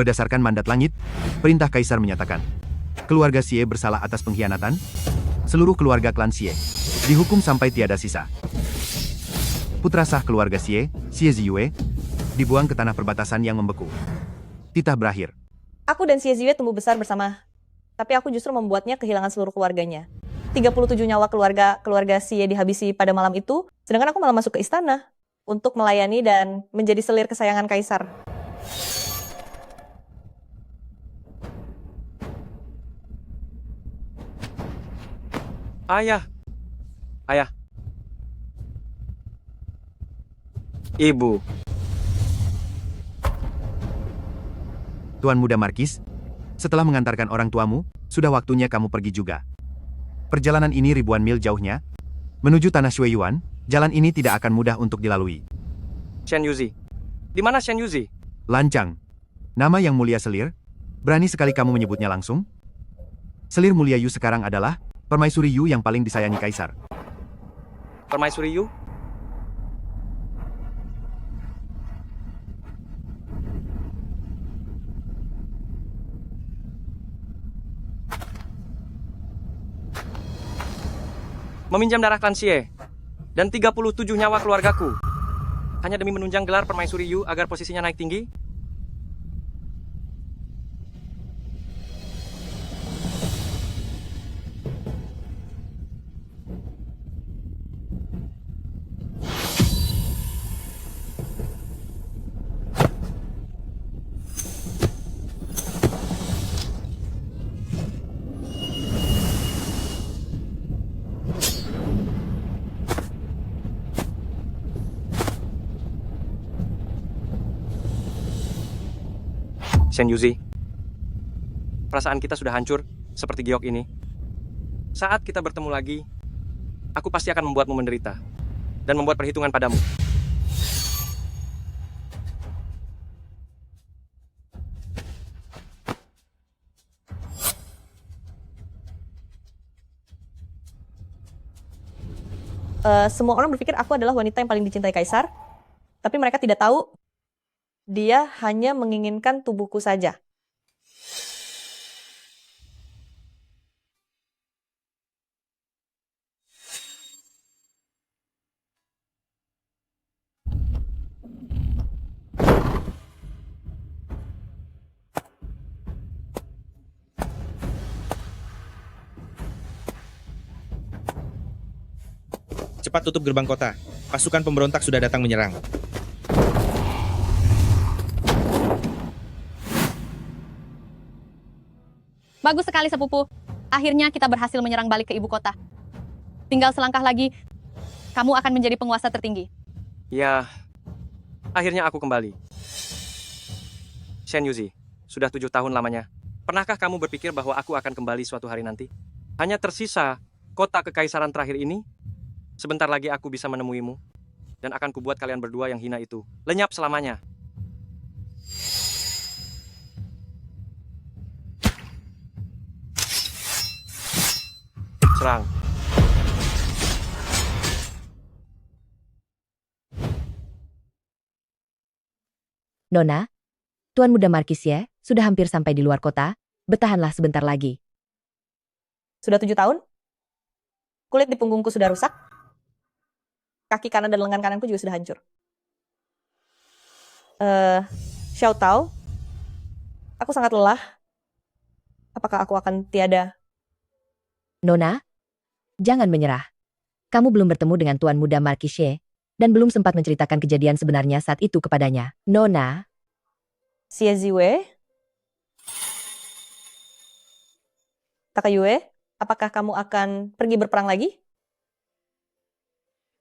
Berdasarkan mandat langit, perintah Kaisar menyatakan, keluarga Xie bersalah atas pengkhianatan. Seluruh keluarga klan Xie dihukum sampai tiada sisa. Putra sah keluarga Xie, Xie Ziyue, dibuang ke tanah perbatasan yang membeku. Titah berakhir. Aku dan Xie Ziyue tumbuh besar bersama, tapi aku justru membuatnya kehilangan seluruh keluarganya. 37 nyawa keluarga Xie dihabisi pada malam itu, sedangkan aku malah masuk ke istana untuk melayani dan menjadi selir kesayangan Kaisar. Ayah. Ayah. Ibu. Tuan Muda Markis, setelah mengantarkan orang tuamu, sudah waktunya kamu pergi juga. Perjalanan ini ribuan mil jauhnya. Menuju tanah Shuiyuan, jalan ini tidak akan mudah untuk dilalui. Shen Yuzi. Di mana Shen Yuzi? Lancang. Nama yang mulia selir? Berani sekali kamu menyebutnya langsung? Selir mulia Yu sekarang adalah Permaisuri Yu yang paling disayangi Kaisar. Permaisuri Yu? Meminjam darah klan Xie dan 37 nyawa keluargaku hanya demi menunjang gelar Permaisuri Yu agar posisinya naik tinggi? Shen Yuzi, perasaan kita sudah hancur seperti giok ini. Saat kita bertemu lagi, aku pasti akan membuatmu menderita dan membuat perhitungan padamu. Semua orang berpikir aku adalah wanita yang paling dicintai Kaisar, tapi mereka tidak tahu dia hanya menginginkan tubuhku saja. Cepat tutup gerbang kota. Pasukan pemberontak sudah datang menyerang. Bagus sekali, sepupu. Akhirnya kita berhasil menyerang balik ke ibu kota. Tinggal selangkah lagi, kamu akan menjadi penguasa tertinggi. Ya, akhirnya aku kembali. Shen Yuzi, sudah 7 tahun lamanya. Pernahkah kamu berpikir bahwa aku akan kembali suatu hari nanti? Hanya tersisa kota kekaisaran terakhir ini. Sebentar lagi aku bisa menemuimu, dan akan kubuat kalian berdua yang hina itu lenyap selamanya. Serang. Nona, Tuan Muda Markis ya, sudah hampir sampai di luar kota. Bertahanlah sebentar lagi. Sudah 7 tahun? Kulit di punggungku sudah rusak. Kaki kanan dan lengan kananku juga sudah hancur. Xiao Tao, aku sangat lelah. Apakah aku akan tiada? Nona, jangan menyerah. Kamu belum bertemu dengan Tuan Muda Markis Ye, dan belum sempat menceritakan kejadian sebenarnya saat itu kepadanya. Nona, Xie Ziyue? Takayue, apakah kamu akan pergi berperang lagi?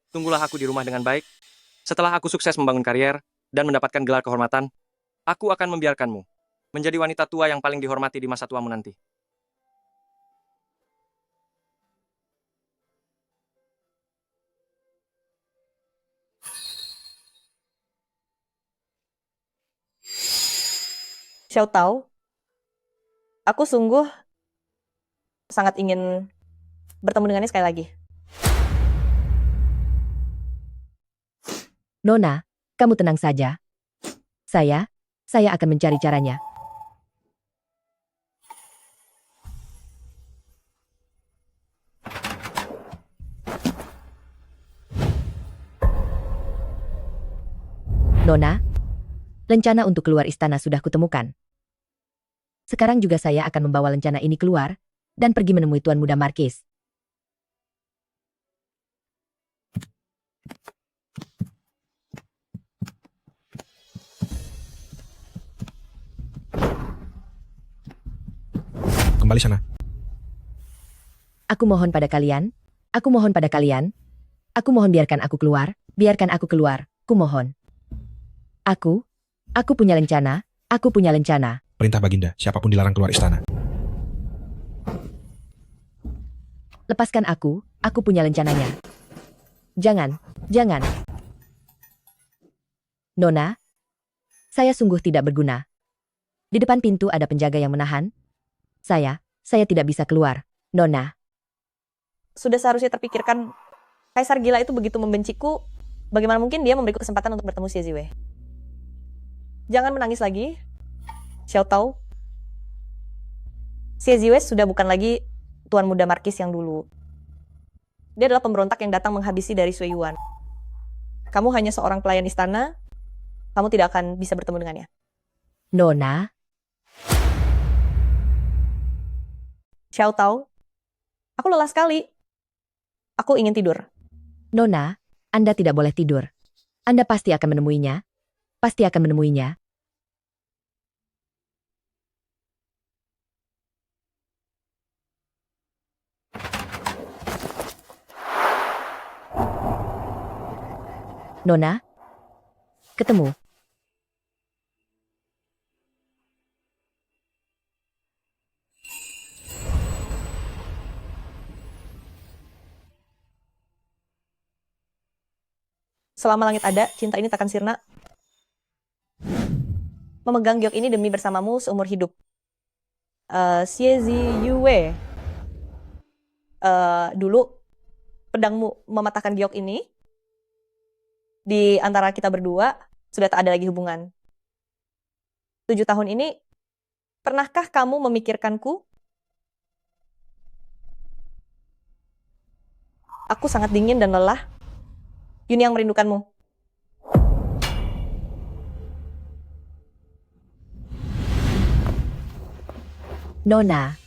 Tunggulah aku di rumah dengan baik. Setelah aku sukses membangun karier dan mendapatkan gelar kehormatan, aku akan membiarkanmu menjadi wanita tua yang paling dihormati di masa tuamu nanti. Xiao Tao, aku sungguh sangat ingin bertemu dengannya sekali lagi. Nona, kamu tenang saja. Saya akan mencari caranya. Nona, lencana untuk keluar istana sudah kutemukan. Sekarang juga saya akan membawa lencana ini keluar dan pergi menemui Tuan Muda Markis. Kembali sana. Aku mohon pada kalian, aku mohon pada kalian, aku mohon biarkan aku keluar, kumohon. Aku punya lencana, aku punya lencana. Perintah Baginda, siapapun dilarang keluar istana. Lepaskan aku punya lencananya. Jangan. Nona, saya sungguh tidak berguna. Di depan pintu ada penjaga yang menahan. Saya tidak bisa keluar. Nona, Sudah seharusnya terpikirkan, Kaisar gila itu begitu membenciku, bagaimana mungkin dia memberiku kesempatan untuk bertemu Xie Ziwei? Jangan menangis lagi, Xiao Tao. Xie Ziwei sudah bukan lagi Tuan Muda Markis yang dulu. Dia adalah pemberontak yang datang menghabisi dari Sui Yuan. Kamu hanya seorang pelayan istana, kamu tidak akan bisa bertemu dengannya. Nona, Xiao Tao, aku lelah sekali. Aku ingin tidur. Nona, Anda tidak boleh tidur. Anda pasti akan menemuinya. Nona, ketemu. Selama langit ada, cinta ini takkan sirna. Memegang giok ini demi bersamamu seumur hidup. Xie Ziwei. Dulu, pedangmu mematahkan giok ini. Di antara kita berdua, sudah tak ada lagi hubungan. 7 tahun ini, pernahkah kamu memikirkanku? Aku sangat dingin dan lelah. Yun yang merindukanmu. Nona.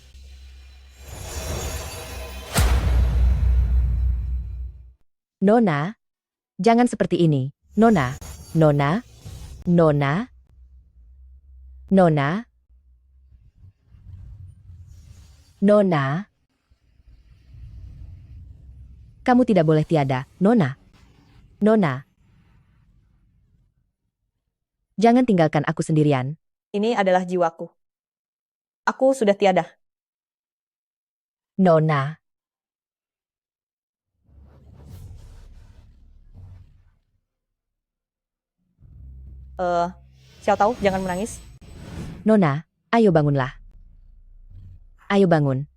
Nona, jangan seperti ini. Nona. Kamu tidak boleh tiada, Nona. Jangan tinggalkan aku sendirian. Ini adalah jiwaku. Aku sudah tiada. Nona. Xiao Tao, jangan menangis. Nona, ayo bangunlah. Ayo bangun.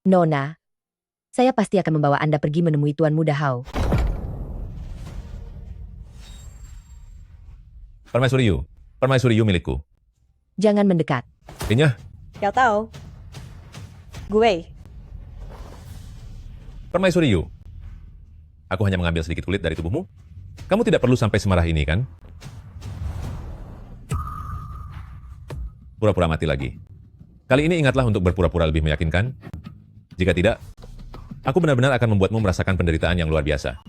Nona, saya pasti akan membawa Anda pergi menemui Tuan Muda Hao. Permaisuri Yu milikku. Jangan mendekat. Inya, Xiao Tao. Gue. Permaisuri Yu. Aku hanya mengambil sedikit kulit dari tubuhmu. Kamu tidak perlu sampai semarah ini, kan? Pura-pura mati lagi. Kali ini ingatlah untuk berpura-pura lebih meyakinkan. Jika tidak, aku benar-benar akan membuatmu merasakan penderitaan yang luar biasa.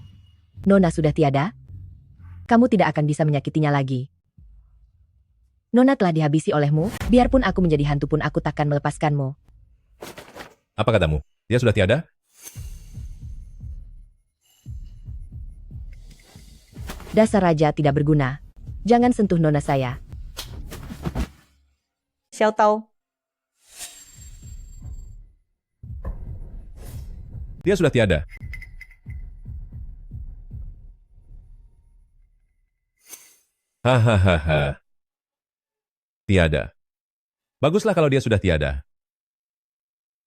Nona sudah tiada? Kamu tidak akan bisa menyakitinya lagi. Nona telah dihabisi olehmu, biarpun aku menjadi hantu pun aku takkan melepaskanmu. Apa katamu? Dia sudah tiada? Dasar raja tidak berguna. Jangan sentuh Nona saya. Xiao Tao. Dia sudah tiada. Hahaha. Tiada. Baguslah kalau dia sudah tiada.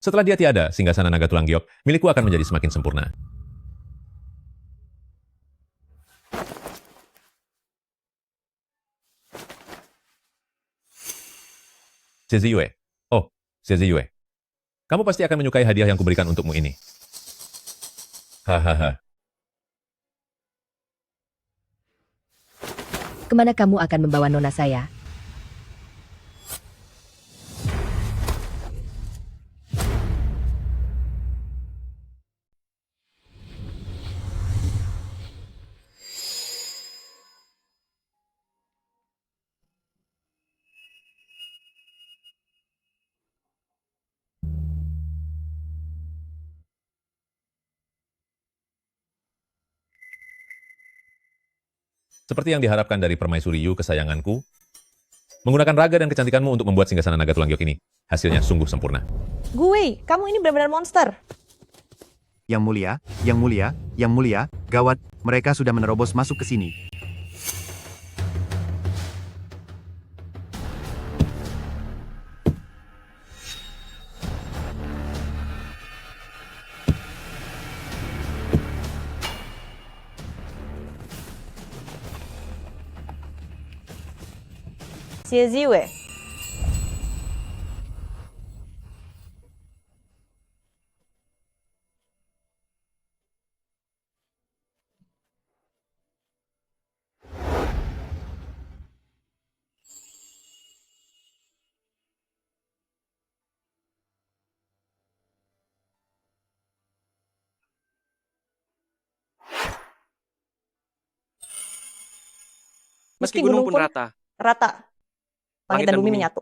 Setelah dia tiada, singgasana naga tulang giok milikku akan menjadi semakin sempurna. Zeziyue. Oh, Zeziyue. Kamu pasti akan menyukai hadiah yang kuberikan untukmu ini. Hahaha. Kemana kamu akan membawa nona saya? Seperti yang diharapkan dari permaisuri Yu kesayanganku, menggunakan raga dan kecantikanmu untuk membuat singgasana naga tulang giok ini. Hasilnya sungguh sempurna. Gue, kamu ini benar-benar monster. Yang mulia, yang mulia, yang mulia, gawat, mereka sudah menerobos masuk ke sini. Zeziyue. Meski gunung pun rata, Rata. Langit dan bumi menyatu.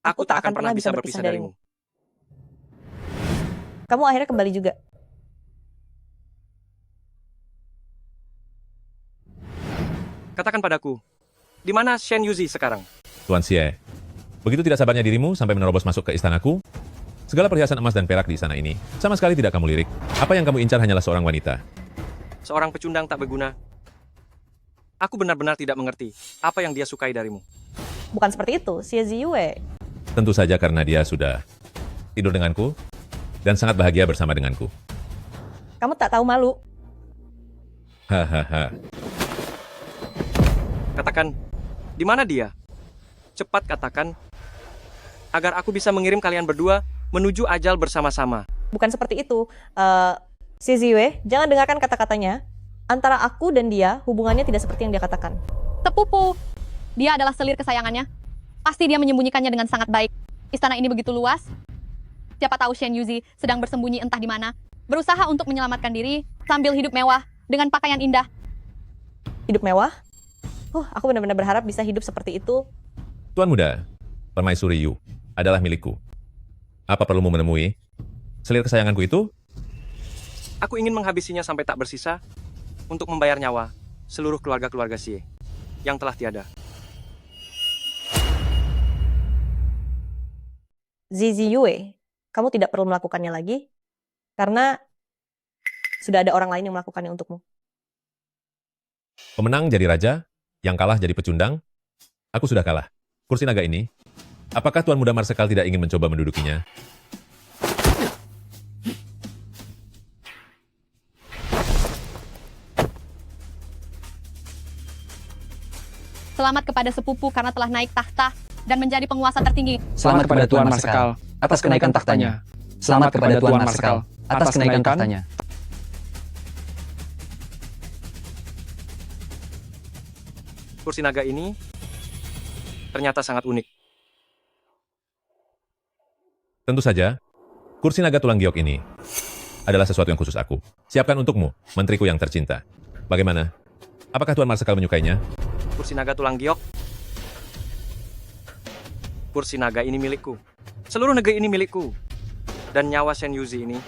aku tak akan pernah bisa berpisah darimu. Kamu akhirnya kembali juga. Katakan padaku, di mana Shen Yuzi sekarang? Tuan Xie, begitu tidak sabarnya dirimu sampai menerobos masuk ke istanaku? Segala perhiasan emas dan perak di istana ini sama sekali tidak kamu lirik. Apa yang kamu incar hanyalah seorang wanita. Seorang pecundang tak berguna. Aku benar-benar tidak mengerti apa yang dia sukai darimu. Bukan seperti itu, Zeziyue. Tentu saja karena dia sudah tidur denganku dan sangat bahagia bersama denganku. Kamu tak tahu malu. Hahaha. Katakan, di mana dia? Cepat katakan, agar aku bisa mengirim kalian berdua menuju ajal bersama-sama. Bukan seperti itu. Zeziyue, jangan dengarkan kata-katanya. Antara aku dan dia, hubungannya tidak seperti yang dia katakan. Sepupu, dia adalah selir kesayangannya. Pasti dia menyembunyikannya dengan sangat baik. Istana ini begitu luas. Siapa tahu Shen Yuzi sedang bersembunyi entah di mana, berusaha untuk menyelamatkan diri sambil hidup mewah dengan pakaian indah. Hidup mewah? Aku benar-benar berharap bisa hidup seperti itu. Tuan muda, permaisuri Yu adalah milikku. Apa perlumu menemui selir kesayanganku itu? Aku ingin menghabisinya sampai tak bersisa untuk membayar nyawa seluruh keluarga-keluarga Xie yang telah tiada. Zeziyue, kamu tidak perlu melakukannya lagi, karena sudah ada orang lain yang melakukannya untukmu. Pemenang jadi raja, yang kalah jadi pecundang. Aku sudah kalah. Kursi naga ini, apakah Tuan Muda Marsekal tidak ingin mencoba mendudukinya? Selamat kepada sepupu karena telah naik tahta dan menjadi penguasa tertinggi. Selamat kepada Tuan Marsekal atas kenaikan tahtanya. Selamat kepada Tuan Marsekal atas kenaikan tahtanya. Kursi naga ini ternyata sangat unik. Tentu saja, kursi naga tulang giok ini adalah sesuatu yang khusus aku. Siapkan untukmu, menteriku yang tercinta. Bagaimana? Apakah Tuan Marsekal menyukainya? Kursi naga tulang giok. Kursi naga ini milikku. Seluruh negeri ini milikku. Dan nyawa Shen Yuzi ini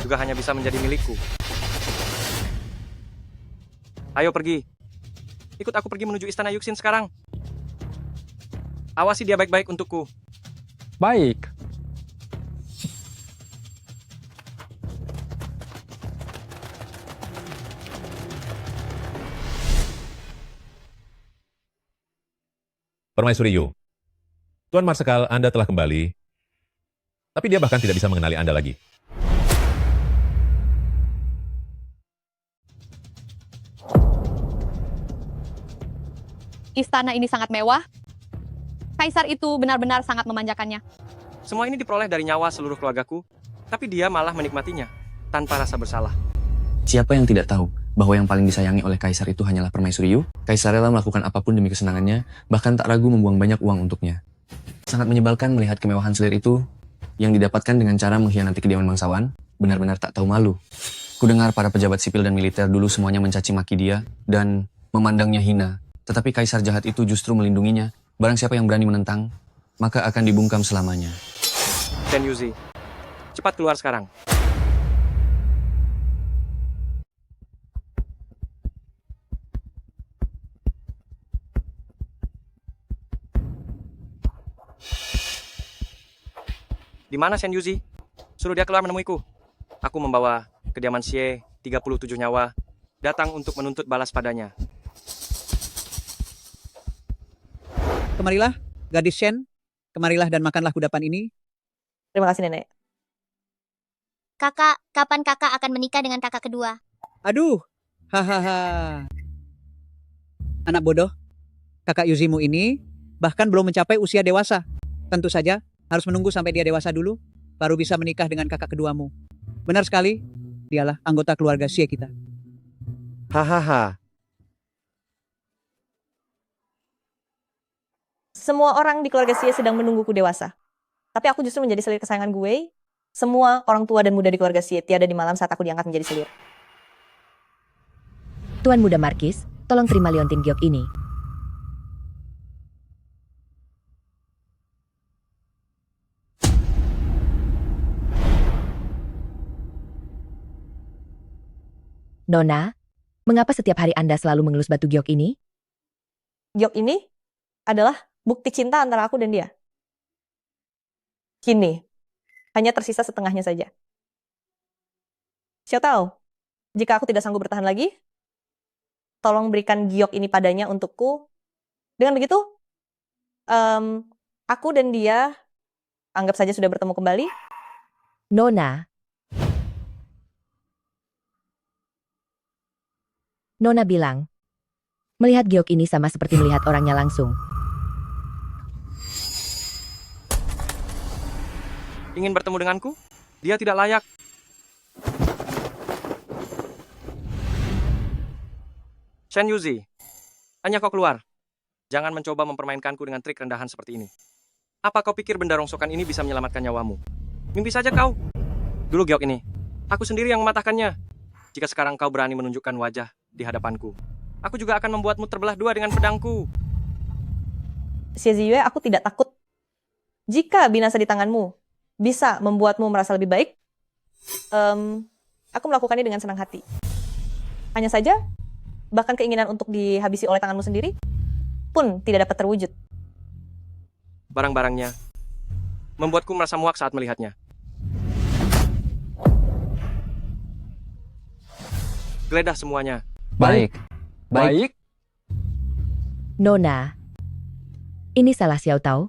juga hanya bisa menjadi milikku. Ayo pergi. Ikut aku pergi menuju istana Yuxin sekarang. Awasi dia baik-baik untukku. Baik. Permaisuri Yu, Tuan Marsekal, Anda telah kembali. Tapi dia bahkan tidak bisa mengenali Anda lagi. Istana ini sangat mewah. Kaisar itu benar-benar sangat memanjakannya. Semua ini diperoleh dari nyawa seluruh keluargaku, tapi dia malah menikmatinya tanpa rasa bersalah. Siapa yang tidak tahu bahwa yang paling disayangi oleh Kaisar itu hanyalah permaisuri Yu? Kaisar rela melakukan apapun demi kesenangannya, bahkan tak ragu membuang banyak uang untuknya. Sangat menyebalkan melihat kemewahan selir itu yang didapatkan dengan cara mengkhianati kediaman bangsawan, benar-benar tak tahu malu. Kudengar para pejabat sipil dan militer dulu semuanya mencaci maki dia dan memandangnya hina. Tetapi Kaisar jahat itu justru melindunginya. Barang siapa yang berani menentang, maka akan dibungkam selamanya. Shen Yuzi, cepat keluar sekarang. Di mana Shen Yuzi? Suruh dia keluar menemuiku. Aku membawa kediaman Xie 37 nyawa datang untuk menuntut balas padanya. Kemarilah, gadis Shen. Kemarilah dan makanlah kudapan ini. Terima kasih, Nenek. Kakak, kapan kakak akan menikah dengan kakak kedua? Aduh, hahaha. Anak bodoh, kakak Yuzimu ini bahkan belum mencapai usia dewasa. Tentu saja harus menunggu sampai dia dewasa dulu, baru bisa menikah dengan kakak keduamu. Benar sekali, dialah anggota keluarga Xie kita. Hahaha. Semua orang di keluarga Xie sedang menungguku dewasa. Tapi aku justru menjadi selir kesayangan gue. Semua orang tua dan muda di keluarga Xie tiada di malam saat aku diangkat menjadi selir. Tuan Muda Markis, tolong terima liontin giok ini. Nona, mengapa setiap hari Anda selalu mengelus batu giok ini? Giok ini adalah bukti cinta antara aku dan dia. Kini, hanya tersisa setengahnya saja. Siapa tahu, jika aku tidak sanggup bertahan lagi, tolong berikan giok ini padanya untukku. Dengan begitu, aku dan dia anggap saja sudah bertemu kembali. Nona bilang, melihat giok ini sama seperti melihat orangnya langsung. Ingin bertemu denganku? Dia tidak layak. Shen Yuzi, hanya kau keluar. Jangan mencoba mempermainkanku dengan trik rendahan seperti ini. Apa kau pikir benda rongsokan ini bisa menyelamatkan nyawamu? Mimpi saja kau. Dulu giok ini, aku sendiri yang mematahkannya. Jika sekarang kau berani menunjukkan wajah di hadapanku, aku juga akan membuatmu terbelah dua dengan pedangku. Xie Ziyue, aku tidak takut. Jika binasa di tanganmu bisa membuatmu merasa lebih baik, aku melakukannya dengan senang hati. Hanya saja, bahkan keinginan untuk dihabisi oleh tanganmu sendiri pun tidak dapat terwujud. Barang-barangnya membuatku merasa muak saat melihatnya. Geledah semuanya. Baik. Baik. Nona, ini salah Xiao Tao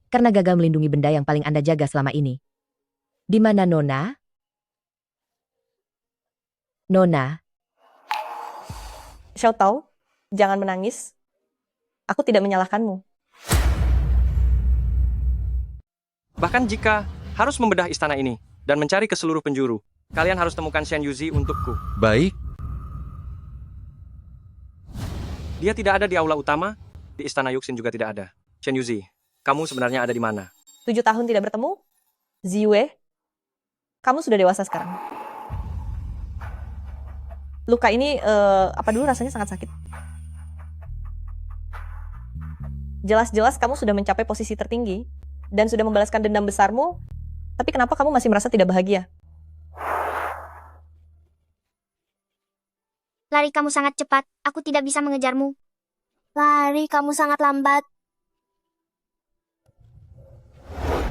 karena gagal melindungi benda yang paling Anda jaga selama ini. Di mana Nona? Nona, Xiao Tao, jangan menangis. Aku tidak menyalahkanmu. Bahkan jika harus membedah istana ini dan mencari ke seluruh penjuru, kalian harus temukan Shen Yuzi untukku. Baik. Dia tidak ada di aula utama, di istana Yuxin juga tidak ada. Shen Yuzi, kamu sebenarnya ada di mana? 7 tahun tidak bertemu, Ziyue, kamu sudah dewasa sekarang. Luka ini, apa dulu rasanya sangat sakit. Jelas-jelas kamu sudah mencapai posisi tertinggi dan sudah membalaskan dendam besarmu, tapi kenapa kamu masih merasa tidak bahagia? Lari kamu sangat cepat, aku tidak bisa mengejarmu. Lari kamu sangat lambat.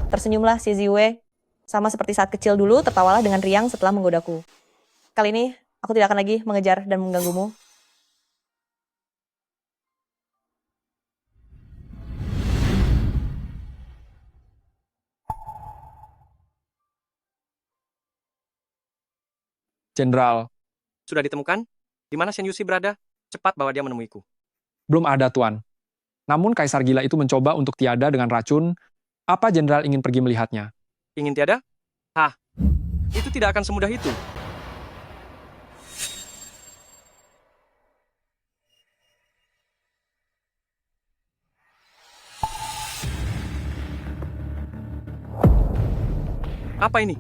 Tersenyumlah si Ziyue, sama seperti saat kecil dulu, tertawalah dengan riang setelah menggodaku. Kali ini, aku tidak akan lagi mengejar dan mengganggumu. Jenderal, Sudah ditemukan? Di mana Shen Yuzi berada? Cepat bawa dia menemuiku. belum ada, Tuan. Namun Kaisar Gila itu mencoba untuk tiada dengan racun. Apa Jenderal ingin pergi melihatnya? Ingin tiada? Hah, itu tidak akan semudah itu. Apa ini?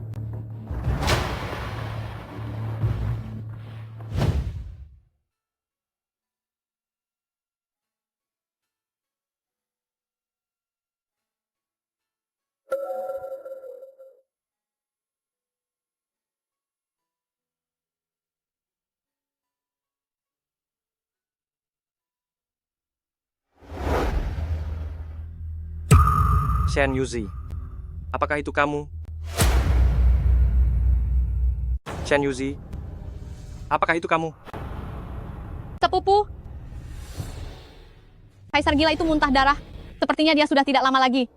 Shen Yuzi, apakah itu kamu? Shen Yuzi, apakah itu kamu? Sepupu. Kaisar Gila itu muntah darah. Sepertinya dia sudah tidak lama lagi.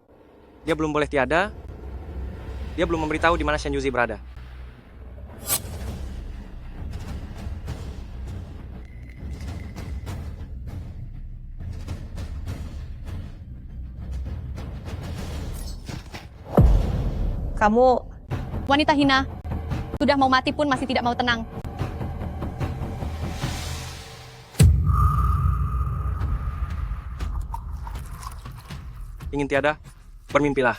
Dia belum boleh tiada. Dia belum memberitahu di mana Shen Yuzi berada. Kamu Wanita hina. Sudah mau mati pun masih tidak mau tenang. Ingin tiada? Bermimpilah.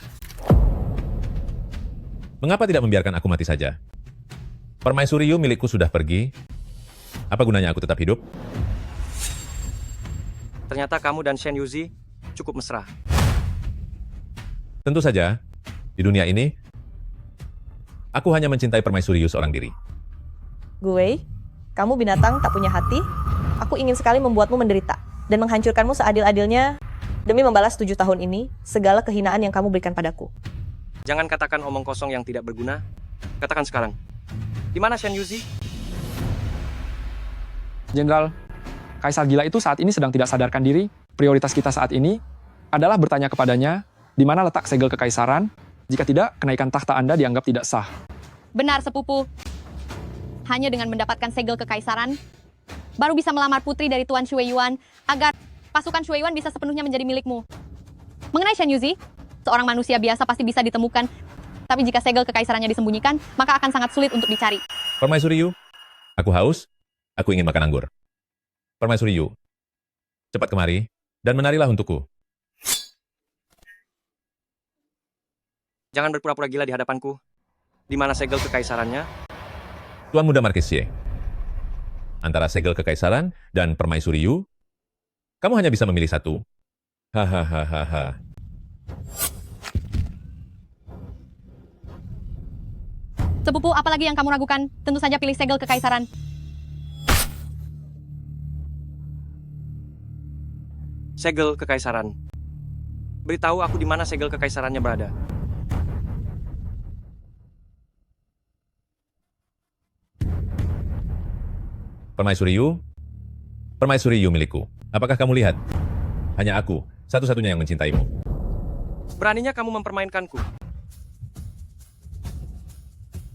Mengapa tidak membiarkan aku mati saja? Permaisuri Yu milikku sudah pergi. Apa gunanya aku tetap hidup? Ternyata kamu dan Shen Yuzi cukup mesra. Tentu saja, di dunia ini, aku hanya mencintai Permaisuri Yu seorang diri. gue, kamu binatang tak punya hati. Aku ingin sekali membuatmu menderita dan menghancurkanmu seadil-adilnya demi membalas 7 tahun ini segala kehinaan yang kamu berikan padaku. Jangan katakan omong kosong yang tidak berguna. Katakan sekarang. Di mana Shen Yuzi? Jenderal, Kaisar Gila itu saat ini sedang tidak sadarkan diri. Prioritas kita saat ini adalah bertanya kepadanya, di mana letak segel kekaisaran. Jika tidak, kenaikan takhta Anda dianggap tidak sah. Benar, sepupu. Hanya dengan mendapatkan segel kekaisaran, baru bisa melamar putri dari Tuan Shui Yuan agar pasukan Shui Yuan bisa sepenuhnya menjadi milikmu. Mengenai Shen Yuzi, seorang manusia biasa pasti bisa ditemukan. Tapi jika segel kekaisarannya disembunyikan, maka akan sangat sulit untuk dicari. Permaisuri Yu, aku haus, aku ingin makan anggur. Permaisuri Yu, cepat kemari, dan menarilah untukku. Jangan berpura-pura gila di hadapanku. Di mana segel kekaisarannya? Tuan Muda Marquis Xie, antara segel kekaisaran dan Permaisuri Yu, kamu hanya bisa memilih satu. Hahaha. Sepupu, apalagi yang kamu ragukan? Tentu saja pilih segel kekaisaran. Segel kekaisaran. Beritahu aku di mana segel kekaisarannya berada. Permaisuri Yu milikku. Apakah kamu lihat? Hanya aku, satu-satunya yang mencintaimu. Beraninya kamu mempermainkanku.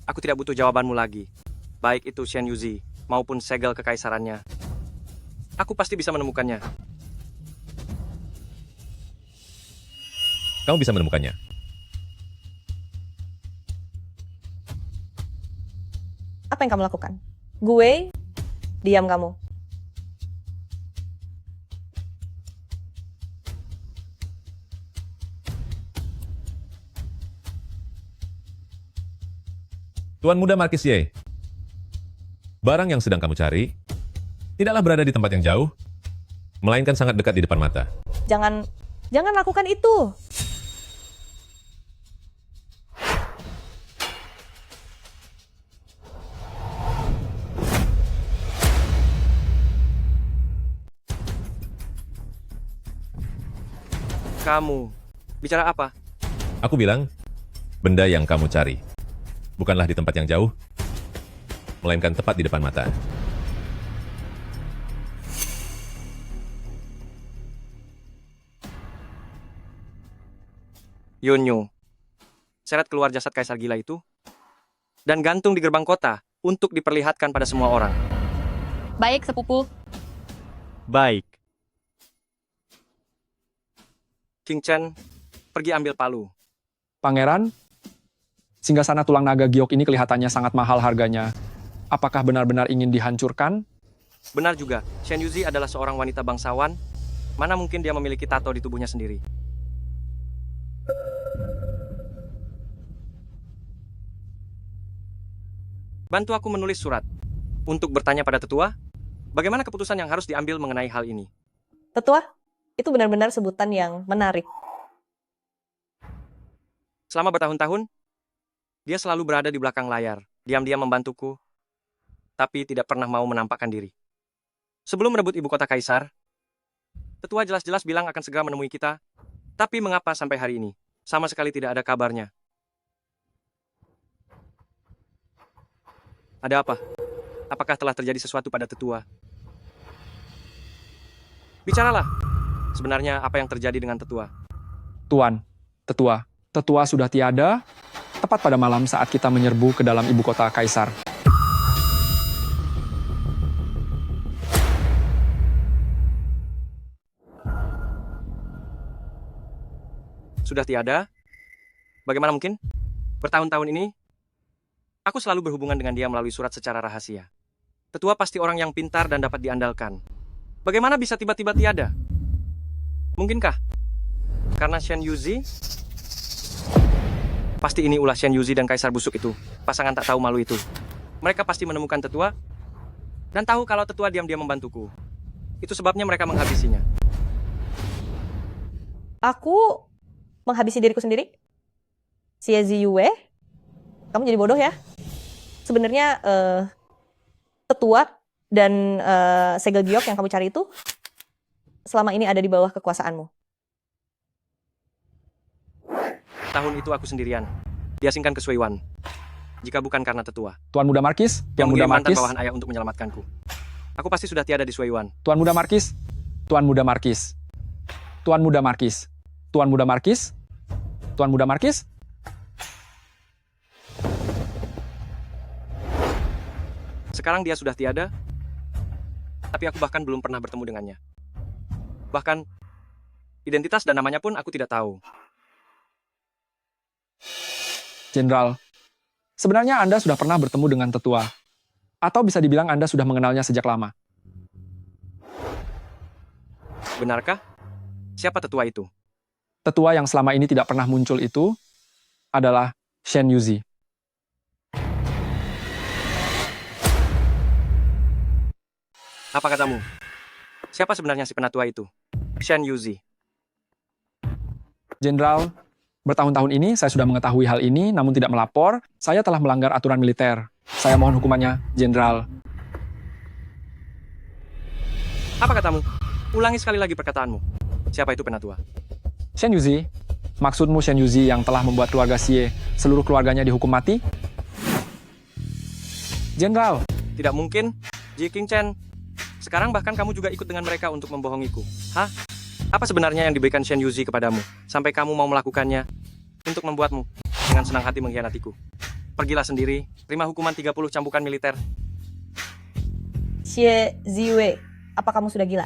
Aku tidak butuh jawabanmu lagi. Baik itu Shen Yuzi maupun segel kekaisarannya. Aku pasti bisa menemukannya. Kamu bisa menemukannya. Apa yang kamu lakukan? Gue, diam kamu. Tuan Muda Marquis Xie, barang yang sedang kamu cari tidaklah berada di tempat yang jauh, melainkan sangat dekat di depan mata. Jangan lakukan itu. Kamu bicara apa? Aku bilang, benda yang kamu cari bukanlah di tempat yang jauh, melainkan tepat di depan mata. Yunyu, seret keluar jasad Kaisar Gila itu, dan gantung di gerbang kota untuk diperlihatkan pada semua orang. Baik, sepupu. Baik. King Chen, pergi ambil palu. Pangeran, singgasana tulang naga giok ini kelihatannya sangat mahal harganya. Apakah benar-benar ingin dihancurkan? Benar juga, Shen Yuzi adalah seorang wanita bangsawan. Mana mungkin dia memiliki tato di tubuhnya sendiri. Bantu aku menulis surat. Untuk bertanya pada tetua, bagaimana keputusan yang harus diambil mengenai hal ini. Tetua, itu benar-benar sebutan yang menarik. Selama bertahun-tahun, dia selalu berada di belakang layar, diam-diam membantuku, tapi tidak pernah mau menampakkan diri. Sebelum merebut ibu kota Kaisar, tetua jelas-jelas bilang akan segera menemui kita, tapi mengapa sampai hari ini? Sama sekali tidak ada kabarnya. Ada apa? Apakah telah terjadi sesuatu pada tetua? Bicaralah. Sebenarnya apa yang terjadi dengan tetua? Tuan, tetua sudah tiada, tepat pada malam saat kita menyerbu ke dalam ibu kota Kaisar. Sudah tiada? Bagaimana mungkin? Bertahun-tahun ini, aku selalu berhubungan dengan dia melalui surat secara rahasia. Tetua pasti orang yang pintar dan dapat diandalkan. Bagaimana bisa tiba-tiba tiada? Mungkinkah? Karena Shen Yuzi? Pasti ini ulah Shen Yuzi dan Kaisar Busuk itu. Pasangan tak tahu malu itu. Mereka pasti menemukan tetua dan tahu kalau tetua diam-diam membantuku. Itu sebabnya mereka menghabisinya. Aku menghabisi diriku sendiri? Xie Ziyue? Kamu jadi bodoh ya? Sebenarnya tetua dan segel giok yang kamu cari itu selama ini ada di bawah kekuasaanmu. Tahun itu aku sendirian. Diasingkan ke Suiwan. Jika bukan karena tetua. Tuan Muda Markis, Yang Tuan Muda mengirim mantan Markis, bawahan ayah untuk menyelamatkanku. Aku pasti sudah tiada di Suiwan. Tuan Muda Markis, Tuan Muda Markis, Tuan Muda Markis, Tuan Muda Markis, Tuan Muda Markis. Sekarang dia sudah tiada, tapi aku bahkan belum pernah bertemu dengannya. Bahkan, identitas dan namanya pun aku tidak tahu. Jenderal, sebenarnya Anda sudah pernah bertemu dengan tetua. Atau bisa dibilang Anda sudah mengenalnya sejak lama. Benarkah? Siapa tetua itu? Tetua yang selama ini tidak pernah muncul itu adalah Shen Yuzi. Apa katamu? Siapa sebenarnya si penatua itu? Shen Yuzi. Jenderal, bertahun-tahun ini saya sudah mengetahui hal ini namun tidak melapor. Saya telah melanggar aturan militer. Saya mohon hukumannya, Jenderal. Apa katamu? Ulangi sekali lagi perkataanmu. Siapa itu penatua? Shen Yuzi, maksudmu Shen Yuzi yang telah membuat keluarga Xie, seluruh keluarganya dihukum mati? Jenderal, Tidak mungkin, Ji King Chen. Sekarang bahkan kamu juga ikut dengan mereka untuk membohongiku. Hah? Apa sebenarnya yang diberikan Shen Yuzi kepadamu, sampai kamu mau melakukannya untuk membuatmu dengan senang hati mengkhianatiku? Pergilah sendiri, terima hukuman 30 cambukan militer. Xie Ziyue, apa kamu sudah gila?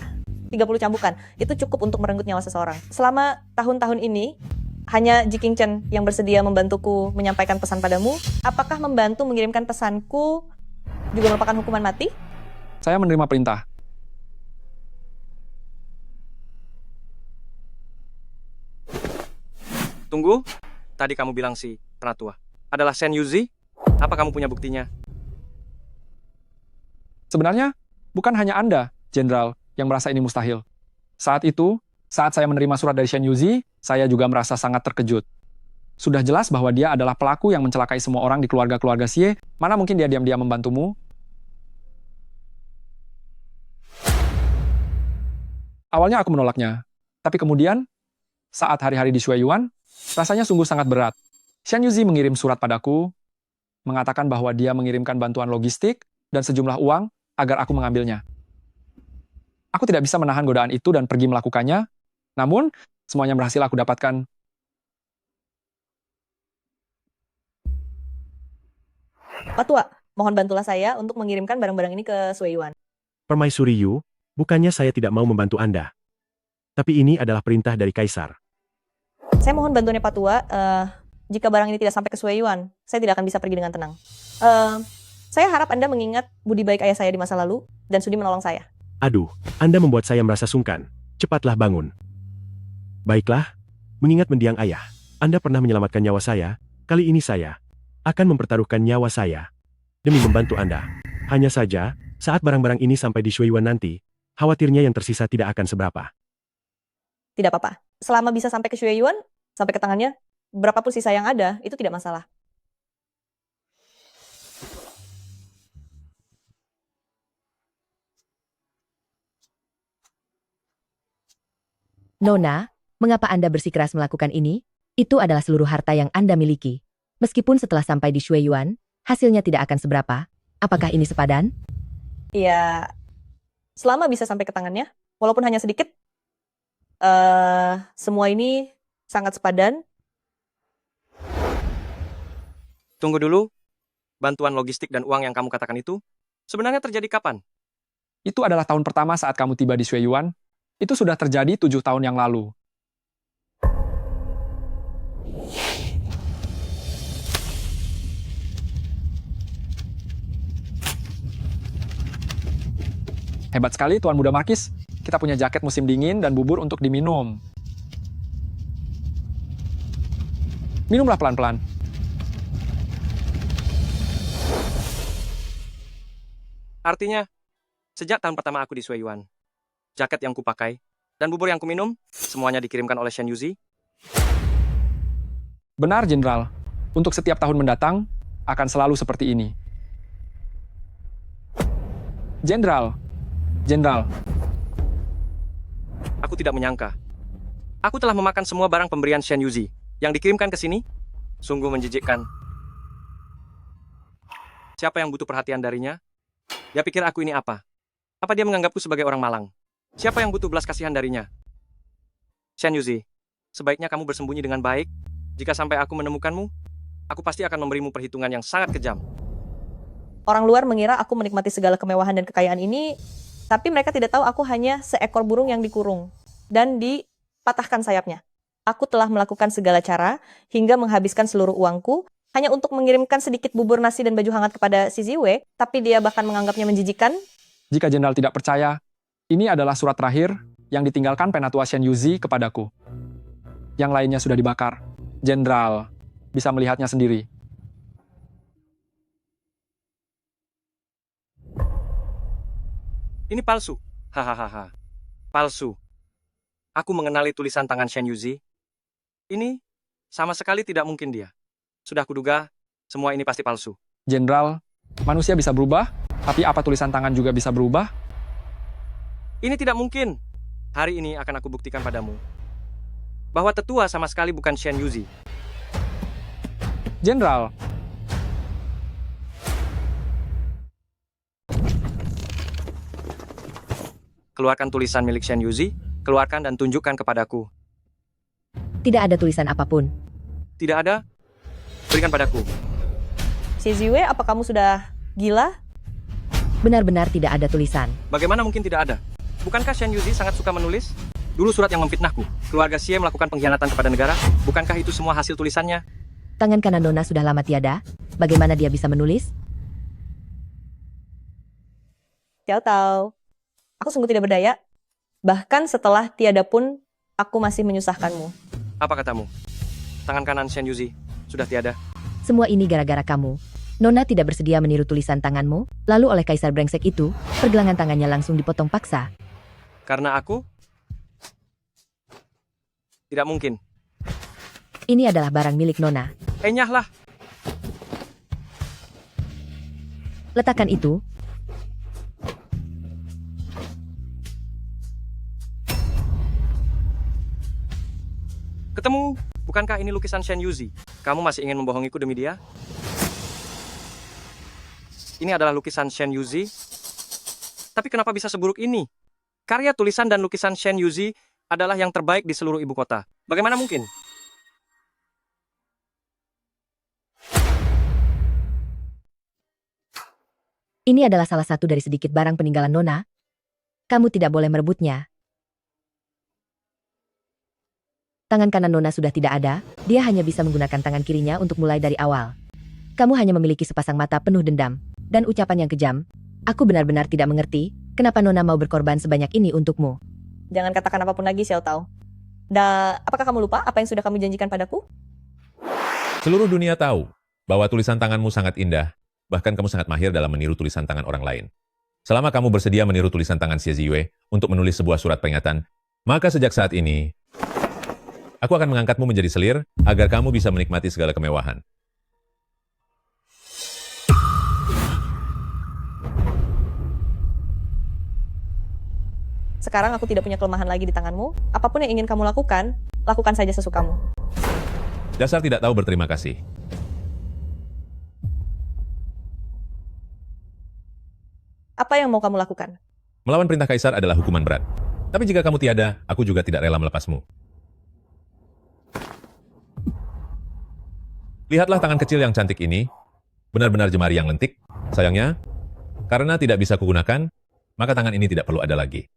30 cambukan, itu cukup untuk merenggut nyawa seseorang. Selama tahun-tahun ini, hanya Ji King Chen yang bersedia membantuku menyampaikan pesan padamu. Apakah membantu mengirimkan pesanku juga merupakan hukuman mati? saya menerima perintah. Tunggu, tadi kamu bilang si penatua adalah Shen Yuzi? Apa kamu punya buktinya? Sebenarnya, bukan hanya Anda, Jenderal, yang merasa ini mustahil. Saat itu, saat saya menerima surat dari Shen Yuzi, saya juga merasa sangat terkejut. Sudah jelas bahwa dia adalah pelaku yang mencelakai semua orang di keluarga-keluarga Xie. Mana mungkin dia diam-diam membantumu? Awalnya aku menolaknya, tapi kemudian, saat hari-hari di Shuiyuan, rasanya sungguh sangat berat. Shen Yuzi mengirim surat padaku, mengatakan bahwa dia mengirimkan bantuan logistik dan sejumlah uang agar aku mengambilnya. Aku tidak bisa menahan godaan itu dan pergi melakukannya, namun semuanya berhasil aku dapatkan. Patua, Mohon bantulah saya untuk mengirimkan barang-barang ini ke Sueyuan. Permaisuri Yu, bukannya saya tidak mau membantu Anda. Tapi ini adalah perintah dari Kaisar. Saya mohon bantuannya Pak Tua. Jika barang ini tidak sampai ke Sueyuan, saya tidak akan bisa pergi dengan tenang. Saya harap Anda mengingat budi baik ayah saya di masa lalu dan sudi menolong saya. Aduh, Anda membuat saya merasa sungkan. Cepatlah bangun. Baiklah, mengingat mendiang ayah, Anda pernah menyelamatkan nyawa saya, kali ini saya akan mempertaruhkan nyawa saya demi membantu Anda. Hanya saja, saat barang-barang ini sampai di Sueyuan nanti, khawatirnya yang tersisa tidak akan seberapa. Tidak apa-apa. Selama bisa sampai ke Sueyuan, sampai ke tangannya, berapapun sisa yang ada, itu tidak masalah. Nona, mengapa Anda bersikeras melakukan ini? Itu adalah seluruh harta yang Anda miliki. Meskipun setelah sampai di Sueyuan, hasilnya tidak akan seberapa. Apakah ini sepadan? Ya, selama bisa sampai ke tangannya, walaupun hanya sedikit, semua ini sangat sepadan. Tunggu dulu. Bantuan logistik dan uang yang kamu katakan itu sebenarnya terjadi kapan? Itu adalah tahun pertama saat kamu tiba di Sueyuan. Itu sudah terjadi 7 tahun yang lalu. Hebat sekali Tuan Muda Markis. Kita punya jaket musim dingin dan bubur untuk diminum. Minumlah pelan-pelan. Artinya, sejak tahun pertama aku di Sueyuan, jaket yang kupakai dan bubur yang kuminum, semuanya dikirimkan oleh Shen Yuzi. Benar, Jenderal. Untuk setiap tahun mendatang, akan selalu seperti ini. Jenderal. Aku tidak menyangka. Aku telah memakan semua barang pemberian Shen Yuzi yang dikirimkan ke sini. Sungguh menjijikkan. Siapa yang butuh perhatian darinya? Dia pikir aku ini apa? Apa dia menganggapku sebagai orang malang? Siapa yang butuh belas kasihan darinya? Shen Yuzi, sebaiknya kamu bersembunyi dengan baik. Jika sampai aku menemukanmu, aku pasti akan memberimu perhitungan yang sangat kejam. Orang luar mengira aku menikmati segala kemewahan dan kekayaan ini, tapi mereka tidak tahu aku hanya seekor burung yang dikurung dan dipatahkan sayapnya. Aku telah melakukan segala cara hingga menghabiskan seluruh uangku hanya untuk mengirimkan sedikit bubur nasi dan baju hangat kepada si Ziwe, tapi dia bahkan menganggapnya menjijikan. Jika Jenderal tidak percaya, ini adalah surat terakhir yang ditinggalkan Penatua Shen Yuzi kepadaku. Yang lainnya sudah dibakar. Jenderal bisa melihatnya sendiri. Ini palsu. Hahaha. Palsu. Aku mengenali tulisan tangan Shen Yuzi. Ini sama sekali tidak mungkin dia. Sudah kuduga, semua ini pasti palsu. Jenderal, manusia bisa berubah, tapi apa tulisan tangan juga bisa berubah? Ini tidak mungkin. Hari ini akan aku buktikan padamu bahwa tetua sama sekali bukan Shen Yuzi. Jenderal, Keluarkan tulisan milik Shen Yuzi, keluarkan dan tunjukkan kepadaku. Tidak ada tulisan apapun. Tidak ada? Berikan padaku. Si Ziwe, apa kamu sudah gila? Benar-benar tidak ada tulisan. Bagaimana mungkin tidak ada? Bukankah Shen Yuzi sangat suka menulis? Dulu surat yang memfitnahku. Keluarga Xie melakukan pengkhianatan kepada negara. Bukankah itu semua hasil tulisannya? Tangan kanan Nona sudah lama tiada. Bagaimana dia bisa menulis? Ciao tau. Aku sungguh tidak berdaya. Bahkan setelah tiada pun, aku masih menyusahkanmu. Apa katamu? Tangan kanan Shen Yuzi sudah tiada. Semua ini gara-gara kamu. Nona tidak bersedia meniru tulisan tanganmu, lalu oleh kaisar brengsek itu, pergelangan tangannya langsung dipotong paksa. Karena aku? Tidak mungkin. Ini adalah barang milik Nona. Enyahlah. Letakkan itu. Ketemu. Bukankah ini lukisan Shen Yuzi? Kamu masih ingin membohongiku demi dia? Ini adalah lukisan Shen Yuzi. Tapi kenapa bisa seburuk ini? Karya tulisan dan lukisan Shen Yuzi adalah yang terbaik di seluruh ibu kota. Bagaimana mungkin? Ini adalah salah satu dari sedikit barang peninggalan Nona. Kamu tidak boleh merebutnya. Tangan kanan Nona sudah tidak ada, dia hanya bisa menggunakan tangan kirinya untuk mulai dari awal. Kamu hanya memiliki sepasang mata penuh dendam, dan ucapan yang kejam. Aku benar-benar tidak mengerti, kenapa Nona mau berkorban sebanyak ini untukmu. Jangan katakan apapun lagi, Xiao Tao. Dan apakah kamu lupa apa yang sudah kamu janjikan padaku? Seluruh dunia tahu bahwa tulisan tanganmu sangat indah, bahkan kamu sangat mahir dalam meniru tulisan tangan orang lain. Selama kamu bersedia meniru tulisan tangan Xie Ziyue untuk menulis sebuah surat peringatan, maka sejak saat ini, aku akan mengangkatmu menjadi selir agar kamu bisa menikmati segala kemewahan. Sekarang aku tidak punya kelemahan lagi di tanganmu. Apapun yang ingin kamu lakukan, lakukan saja sesukamu. Dasar tidak tahu berterima kasih. Apa yang mau kamu lakukan? Melawan perintah kaisar adalah hukuman berat. Tapi jika kamu tiada, aku juga tidak rela melepasmu. Lihatlah tangan kecil yang cantik ini. Benar-benar jemari yang lentik. Sayangnya, karena tidak bisa kugunakan, maka tangan ini tidak perlu ada lagi.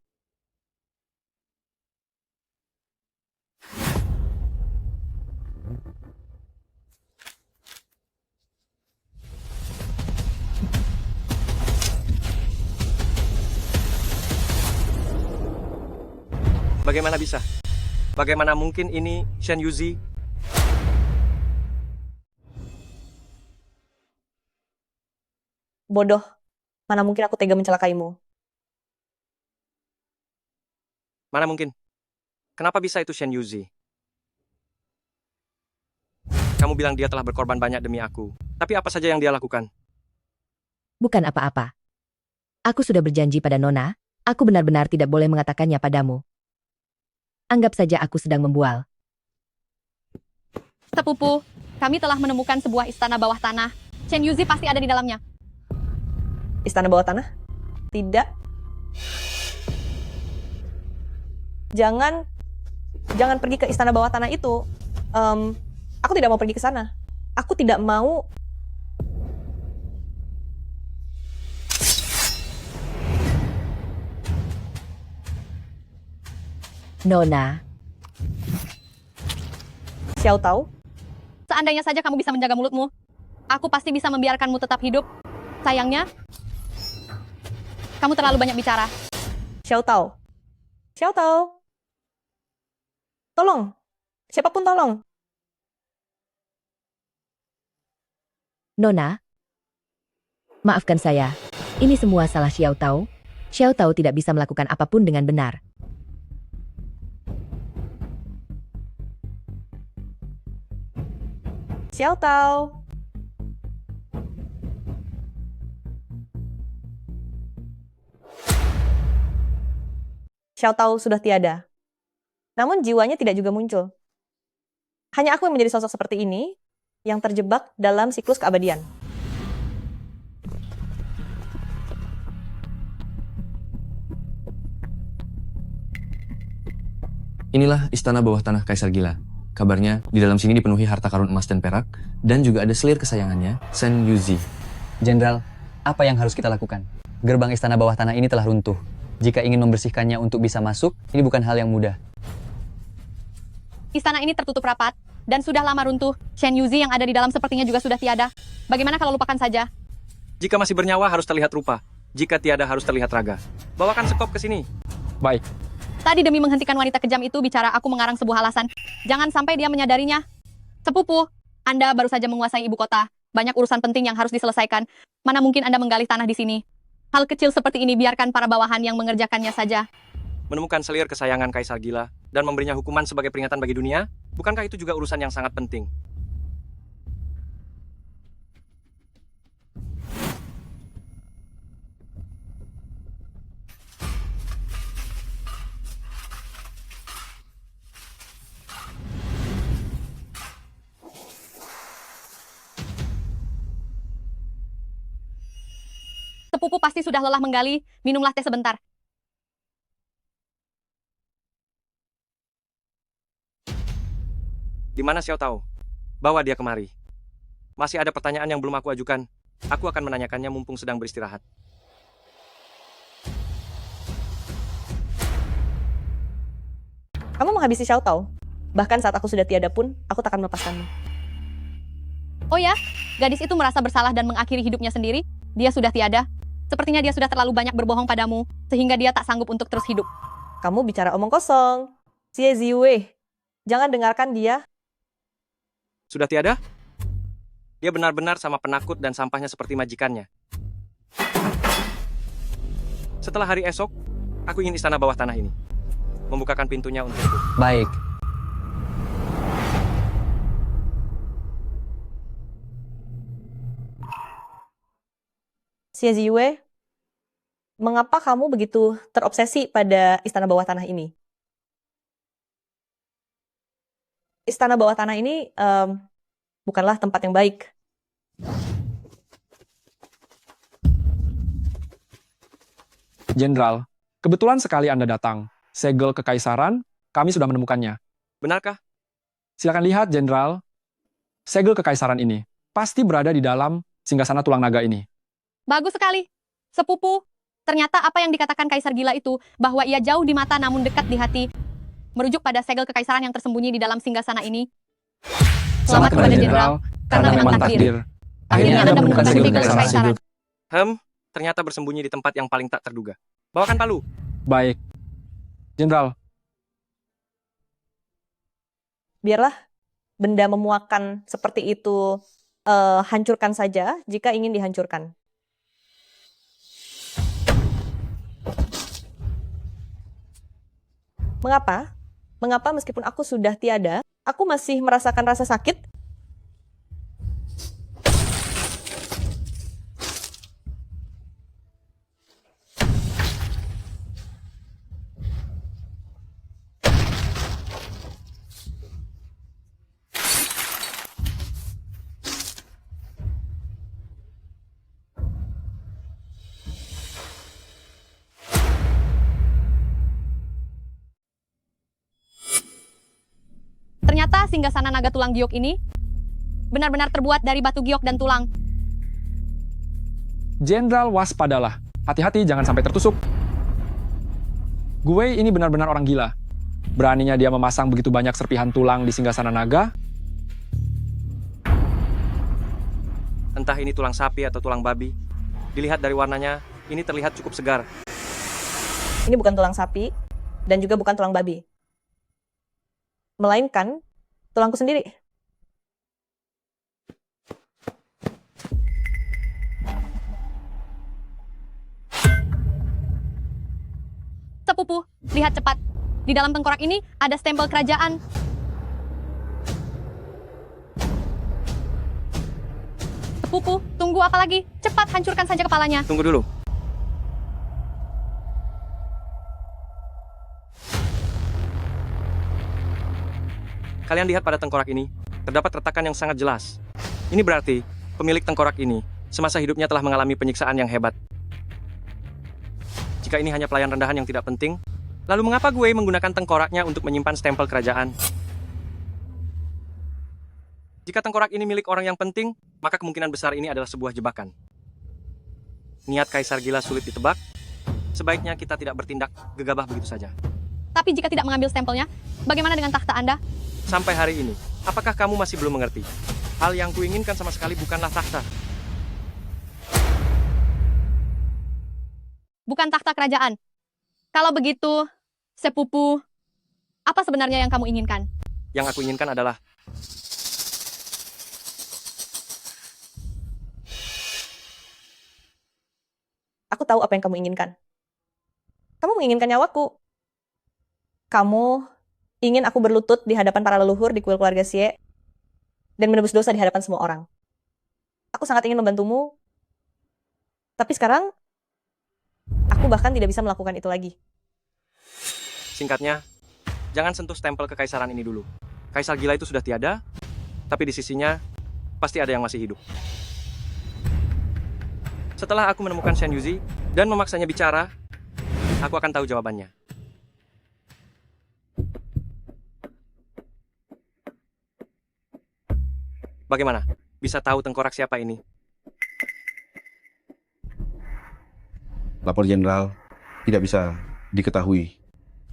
Bagaimana bisa? Bagaimana mungkin ini Shen Yuzi? Bodoh. Mana mungkin aku tega mencelakaimu? Mana mungkin? Kenapa bisa itu Shen Yuzi? Kamu bilang dia telah berkorban banyak demi aku. Tapi apa saja yang dia lakukan? Bukan apa-apa. Aku sudah berjanji pada Nona, aku benar-benar tidak boleh mengatakannya padamu. Anggap saja aku sedang membual. Sepupu, kami telah menemukan sebuah istana bawah tanah. Shen Yuzi pasti ada di dalamnya. Istana bawah tanah? Tidak. Jangan pergi ke istana bawah tanah itu. Aku tidak mau pergi ke sana. Aku tidak mau. Nona, Xiao Tao? Seandainya saja kamu bisa menjaga mulutmu, aku pasti bisa membiarkanmu tetap hidup. Sayangnya, kamu terlalu banyak bicara. Xiao Tao? Xiao Tao? Tolong. Siapapun tolong. Nona, maafkan saya. Ini semua salah Xiao Tao. Xiao Tao tidak bisa melakukan apapun dengan benar. Xiao Tao. Xiao Tao sudah tiada. Namun jiwanya tidak juga muncul. Hanya aku yang menjadi sosok seperti ini, yang terjebak dalam siklus keabadian. Inilah istana bawah tanah Kaisar Gila. Kabarnya, di dalam sini dipenuhi harta karun emas dan perak, dan juga ada selir kesayangannya, Shen Yuzi. Jenderal, apa yang harus kita lakukan? Gerbang istana bawah tanah ini telah runtuh. Jika ingin membersihkannya untuk bisa masuk, ini bukan hal yang mudah. Istana ini tertutup rapat, dan sudah lama runtuh. Shen Yuzi yang ada di dalam sepertinya juga sudah tiada. Bagaimana kalau lupakan saja? Jika masih bernyawa harus terlihat rupa. Jika tiada harus terlihat raga. Bawakan sekop ke sini. Baik. Tadi demi menghentikan wanita kejam itu bicara aku mengarang sebuah alasan. Jangan sampai dia menyadarinya. Sepupu, Anda baru saja menguasai ibu kota. Banyak urusan penting yang harus diselesaikan. Mana mungkin Anda menggali tanah di sini? Hal kecil seperti ini biarkan para bawahan yang mengerjakannya saja. Menemukan selir kesayangan Kaisar Gila dan memberinya hukuman sebagai peringatan bagi dunia, bukankah itu juga urusan yang sangat penting? Sepupu pasti sudah lelah menggali, minumlah teh sebentar. Di mana Xiao Tao? Bawa dia kemari. Masih ada pertanyaan yang belum aku ajukan. Aku akan menanyakannya mumpung sedang beristirahat. Kamu menghabisi Xiao Tao. Bahkan saat aku sudah tiada pun, aku tak akan melepaskanmu. Oh ya, gadis itu merasa bersalah dan mengakhiri hidupnya sendiri. Dia sudah tiada. Sepertinya dia sudah terlalu banyak berbohong padamu, sehingga dia tak sanggup untuk terus hidup. Kamu bicara omong kosong. Xie Ziwei. Jangan dengarkan dia. Sudah tiada? Dia benar-benar sama penakut dan sampahnya seperti majikannya. Setelah hari esok, aku ingin istana bawah tanah ini. Membukakan pintunya untukku. Baik. Xie Ziwei, mengapa kamu begitu terobsesi pada istana bawah tanah ini? Istana bawah tanah ini bukanlah tempat yang baik. Jenderal, kebetulan sekali Anda datang. Segel kekaisaran, kami sudah menemukannya. Benarkah? Silakan lihat, Jenderal. Segel kekaisaran ini pasti berada di dalam singgasana tulang naga ini. Bagus sekali. Sepupu, ternyata apa yang dikatakan Kaisar Gila itu, bahwa ia jauh di mata namun dekat di hati, merujuk pada segel kekaisaran yang tersembunyi di dalam singgasana ini. Selamat kepada Jenderal, karena memang takdir. Akhirnya Anda menemukan segel kekaisaran. Ternyata bersembunyi di tempat yang paling tak terduga. Bawakan palu. Baik. Jenderal, Biarlah benda memuakan seperti itu hancurkan saja jika ingin dihancurkan. Mengapa? Mengapa meskipun aku sudah tiada, aku masih merasakan rasa sakit? Ternyata singgasana naga tulang giok ini benar-benar terbuat dari batu giok dan tulang. Jenderal, waspadalah. Hati-hati jangan sampai tertusuk. Gue ini benar-benar orang gila. Beraninya dia memasang begitu banyak serpihan tulang di singgasana naga. Entah ini tulang sapi atau tulang babi. Dilihat dari warnanya, ini terlihat cukup segar. Ini bukan tulang sapi dan juga bukan tulang babi. Melainkan tulangku sendiri. Sepupu, lihat cepat. Di dalam tengkorak ini ada stempel kerajaan. Sepupu, tunggu apa lagi? Cepat hancurkan saja kepalanya. Tunggu dulu. Kalian lihat pada tengkorak ini, terdapat retakan yang sangat jelas. Ini berarti, pemilik tengkorak ini, semasa hidupnya telah mengalami penyiksaan yang hebat. Jika ini hanya pelayan rendahan yang tidak penting, lalu mengapa gue menggunakan tengkoraknya untuk menyimpan stempel kerajaan? Jika tengkorak ini milik orang yang penting, maka kemungkinan besar ini adalah sebuah jebakan. Niat Kaisar Gila sulit ditebak, sebaiknya kita tidak bertindak gegabah begitu saja. Tapi jika tidak mengambil stempelnya, bagaimana dengan takhta Anda? Sampai hari ini, apakah kamu masih belum mengerti? Hal yang kuinginkan sama sekali bukanlah takhta. Bukan takhta kerajaan. Kalau begitu, sepupu, apa sebenarnya yang kamu inginkan? Yang aku inginkan adalah Aku tahu apa yang kamu inginkan. Kamu menginginkan nyawaku. Kamu ingin aku berlutut di hadapan para leluhur di kuil keluarga Xie dan menebus dosa di hadapan semua orang. Aku sangat ingin membantumu, tapi sekarang aku bahkan tidak bisa melakukan itu lagi. Singkatnya, jangan sentuh stempel kekaisaran ini dulu. Kaisar Gila itu sudah tiada, tapi di sisinya pasti ada yang masih hidup. Setelah aku menemukan Shen Yuzi dan memaksanya bicara, aku akan tahu jawabannya. Bagaimana? Bisa tahu tengkorak siapa ini? lapor jenderal tidak bisa diketahui.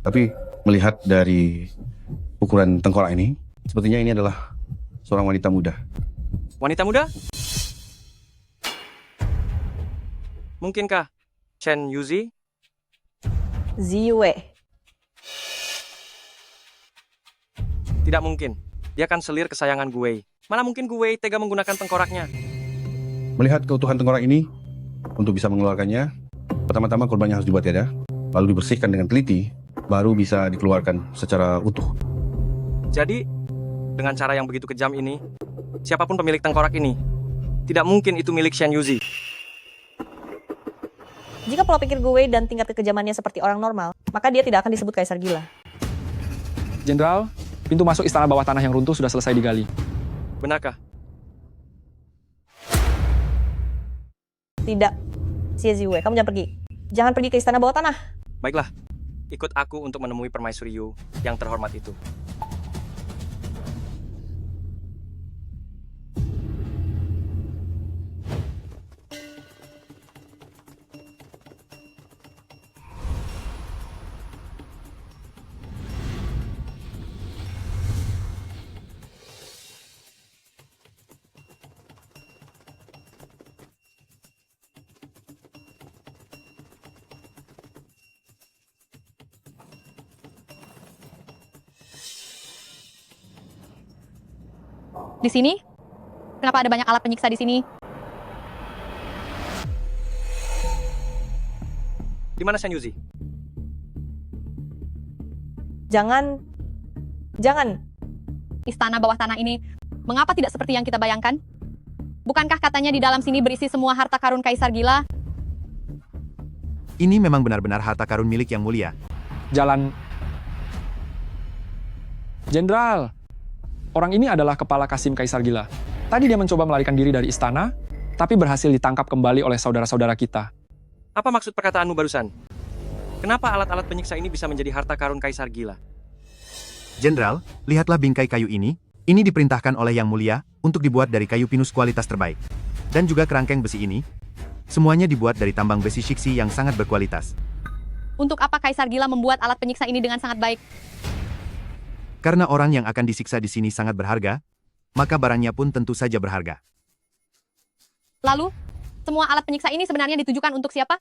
Tapi melihat dari ukuran tengkorak ini, sepertinya ini adalah seorang wanita muda. Wanita muda? Mungkinkah Chen Yuzi? Ziyue. Tidak mungkin. Dia kan selir kesayangan Gue. Mana mungkin Gue tega menggunakan tengkoraknya? Melihat keutuhan tengkorak ini, untuk bisa mengeluarkannya, pertama-tama korbannya harus dibuat tiada, lalu dibersihkan dengan teliti, baru bisa dikeluarkan secara utuh. Jadi, dengan cara yang begitu kejam ini, siapapun pemilik tengkorak ini, tidak mungkin itu milik Shen Yuzi. Jika pola pikir gue dan tingkat kekejamannya seperti orang normal, maka dia tidak akan disebut kaisar gila. Jenderal, pintu masuk istana bawah tanah yang runtuh sudah selesai digali. Benarkah? Tidak. Xie Ziwei, kamu jangan pergi. Jangan pergi ke istana bawah tanah. Baiklah, ikut aku untuk menemui permaisuri Yu yang terhormat itu. Di sini? Kenapa ada banyak alat penyiksa di sini? Di mana Shen Yuzi? Jangan. Istana bawah tanah ini, mengapa tidak seperti yang kita bayangkan? Bukankah katanya di dalam sini berisi semua harta karun kaisar gila? Ini memang benar-benar harta karun milik yang mulia. Jalan. Jenderal, orang ini adalah kepala Kasim Kaisar Gila. Tadi dia mencoba melarikan diri dari istana, tapi berhasil ditangkap kembali oleh saudara-saudara kita. Apa maksud perkataanmu barusan? Kenapa alat-alat penyiksa ini bisa menjadi harta karun kaisar gila? Jenderal, lihatlah bingkai kayu ini. Ini diperintahkan oleh Yang Mulia untuk dibuat dari kayu pinus kualitas terbaik. Dan juga kerangkeng besi ini. Semuanya dibuat dari tambang besi shiksi yang sangat berkualitas. Untuk apa kaisar gila membuat alat penyiksa ini dengan sangat baik? Karena orang yang akan disiksa di sini sangat berharga, maka barangnya pun tentu saja berharga. Lalu, semua alat penyiksa ini sebenarnya ditujukan untuk siapa?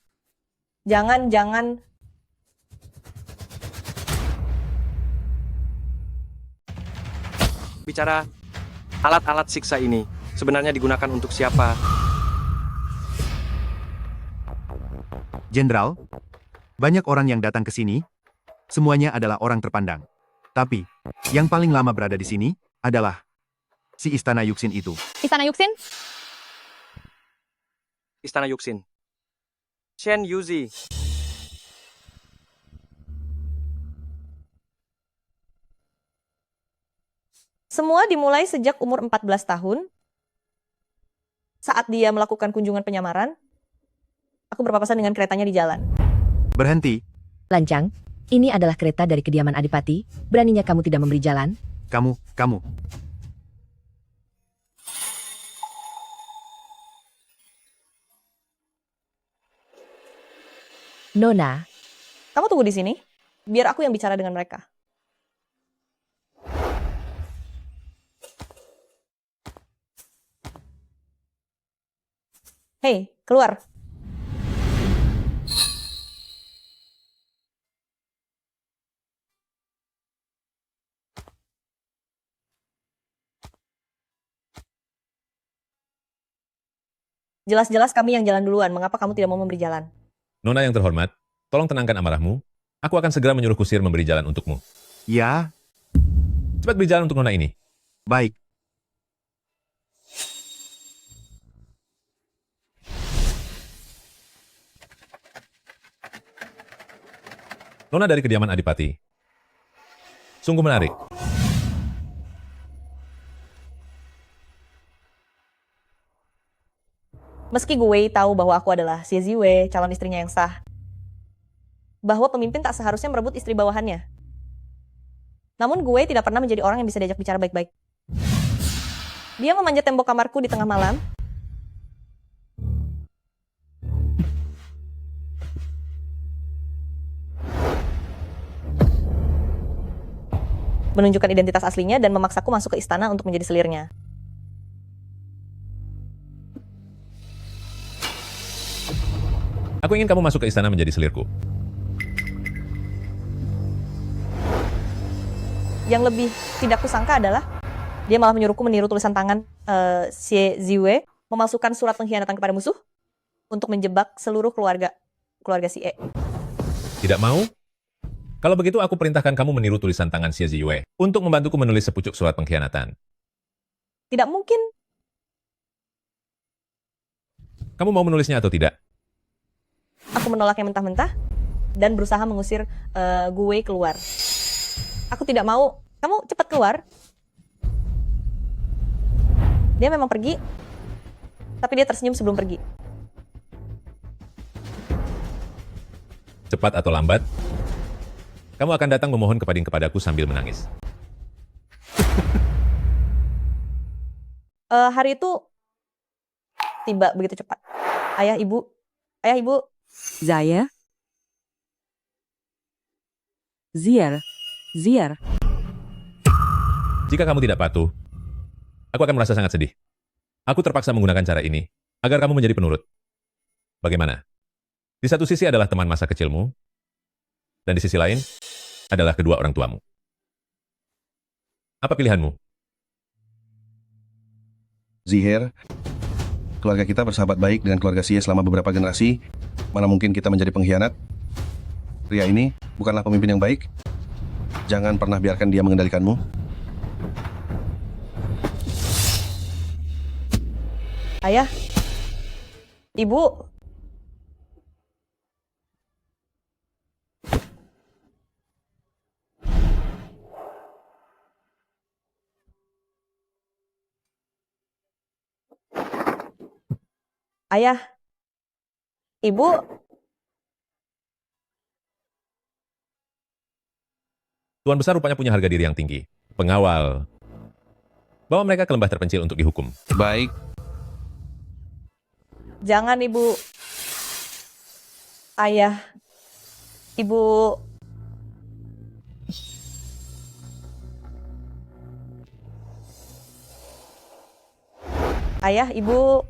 Jangan. Bicara alat-alat siksa ini sebenarnya digunakan untuk siapa? Jenderal, banyak orang yang datang ke sini, semuanya adalah orang terpandang. Tapi, yang paling lama berada di sini adalah si Istana Yuxin itu. Istana Yuxin? Istana Yuxin. Shen Yuzi. Semua dimulai sejak umur 14 tahun. Saat dia melakukan kunjungan penyamaran, aku berpapasan dengan keretanya di jalan. Berhenti. Lancang, ini adalah kereta dari kediaman Adipati. Beraninya kamu tidak memberi jalan? Kamu. Nona, Kamu tunggu di sini, biar aku yang bicara dengan mereka. Hei, keluar. Jelas-jelas kami yang jalan duluan, mengapa kamu tidak mau memberi jalan? Nona yang terhormat, tolong tenangkan amarahmu. Aku akan segera menyuruh kusir memberi jalan untukmu. Ya. Cepat beri jalan untuk Nona ini. Baik. Nona dari kediaman Adipati. Sungguh menarik. Meski gue tahu bahwa aku adalah Xie Ziwei, calon istrinya yang sah, bahwa pemimpin tak seharusnya merebut istri bawahannya. Namun gue tidak pernah menjadi orang yang bisa diajak bicara baik-baik. Dia memanjat tembok kamarku di tengah malam. menunjukkan identitas aslinya dan memaksaku masuk ke istana untuk menjadi selirnya. Aku ingin kamu masuk ke istana menjadi selirku. Yang lebih tidak kusangka adalah dia malah menyuruhku meniru tulisan tangan Xie Ziwei, memalsukan surat pengkhianatan kepada musuh untuk menjebak seluruh keluarga Xie. Tidak mau? Kalau begitu aku perintahkan kamu meniru tulisan tangan Xie Ziwei untuk membantuku menulis sepucuk surat pengkhianatan. Tidak mungkin. Kamu mau menulisnya atau tidak? Aku menolaknya mentah-mentah dan berusaha mengusir Gue keluar. Aku tidak mau. Kamu cepat keluar. Dia memang pergi, tapi dia tersenyum sebelum pergi. Cepat atau lambat, kamu akan datang memohon kepadaku sambil menangis. Hari itu tiba begitu cepat. Ayah, ibu. Zaya? Ziar. Jika kamu tidak patuh, aku akan merasa sangat sedih. Aku terpaksa menggunakan cara ini agar kamu menjadi penurut. Bagaimana? Di satu sisi adalah teman masa kecilmu, dan di sisi lain adalah kedua orang tuamu. Apa pilihanmu? Ziher, keluarga kita bersahabat baik dengan keluarga Xie selama beberapa generasi. Mana mungkin kita menjadi pengkhianat? Pria ini bukanlah pemimpin yang baik. Jangan pernah biarkan dia mengendalikanmu. Ayah, ibu. Ayah, ibu. Tuan besar rupanya punya harga diri yang tinggi. Pengawal. Bawa mereka ke lembah terpencil untuk dihukum. Baik. Jangan, ibu. Ayah, ibu. Ayah, ibu.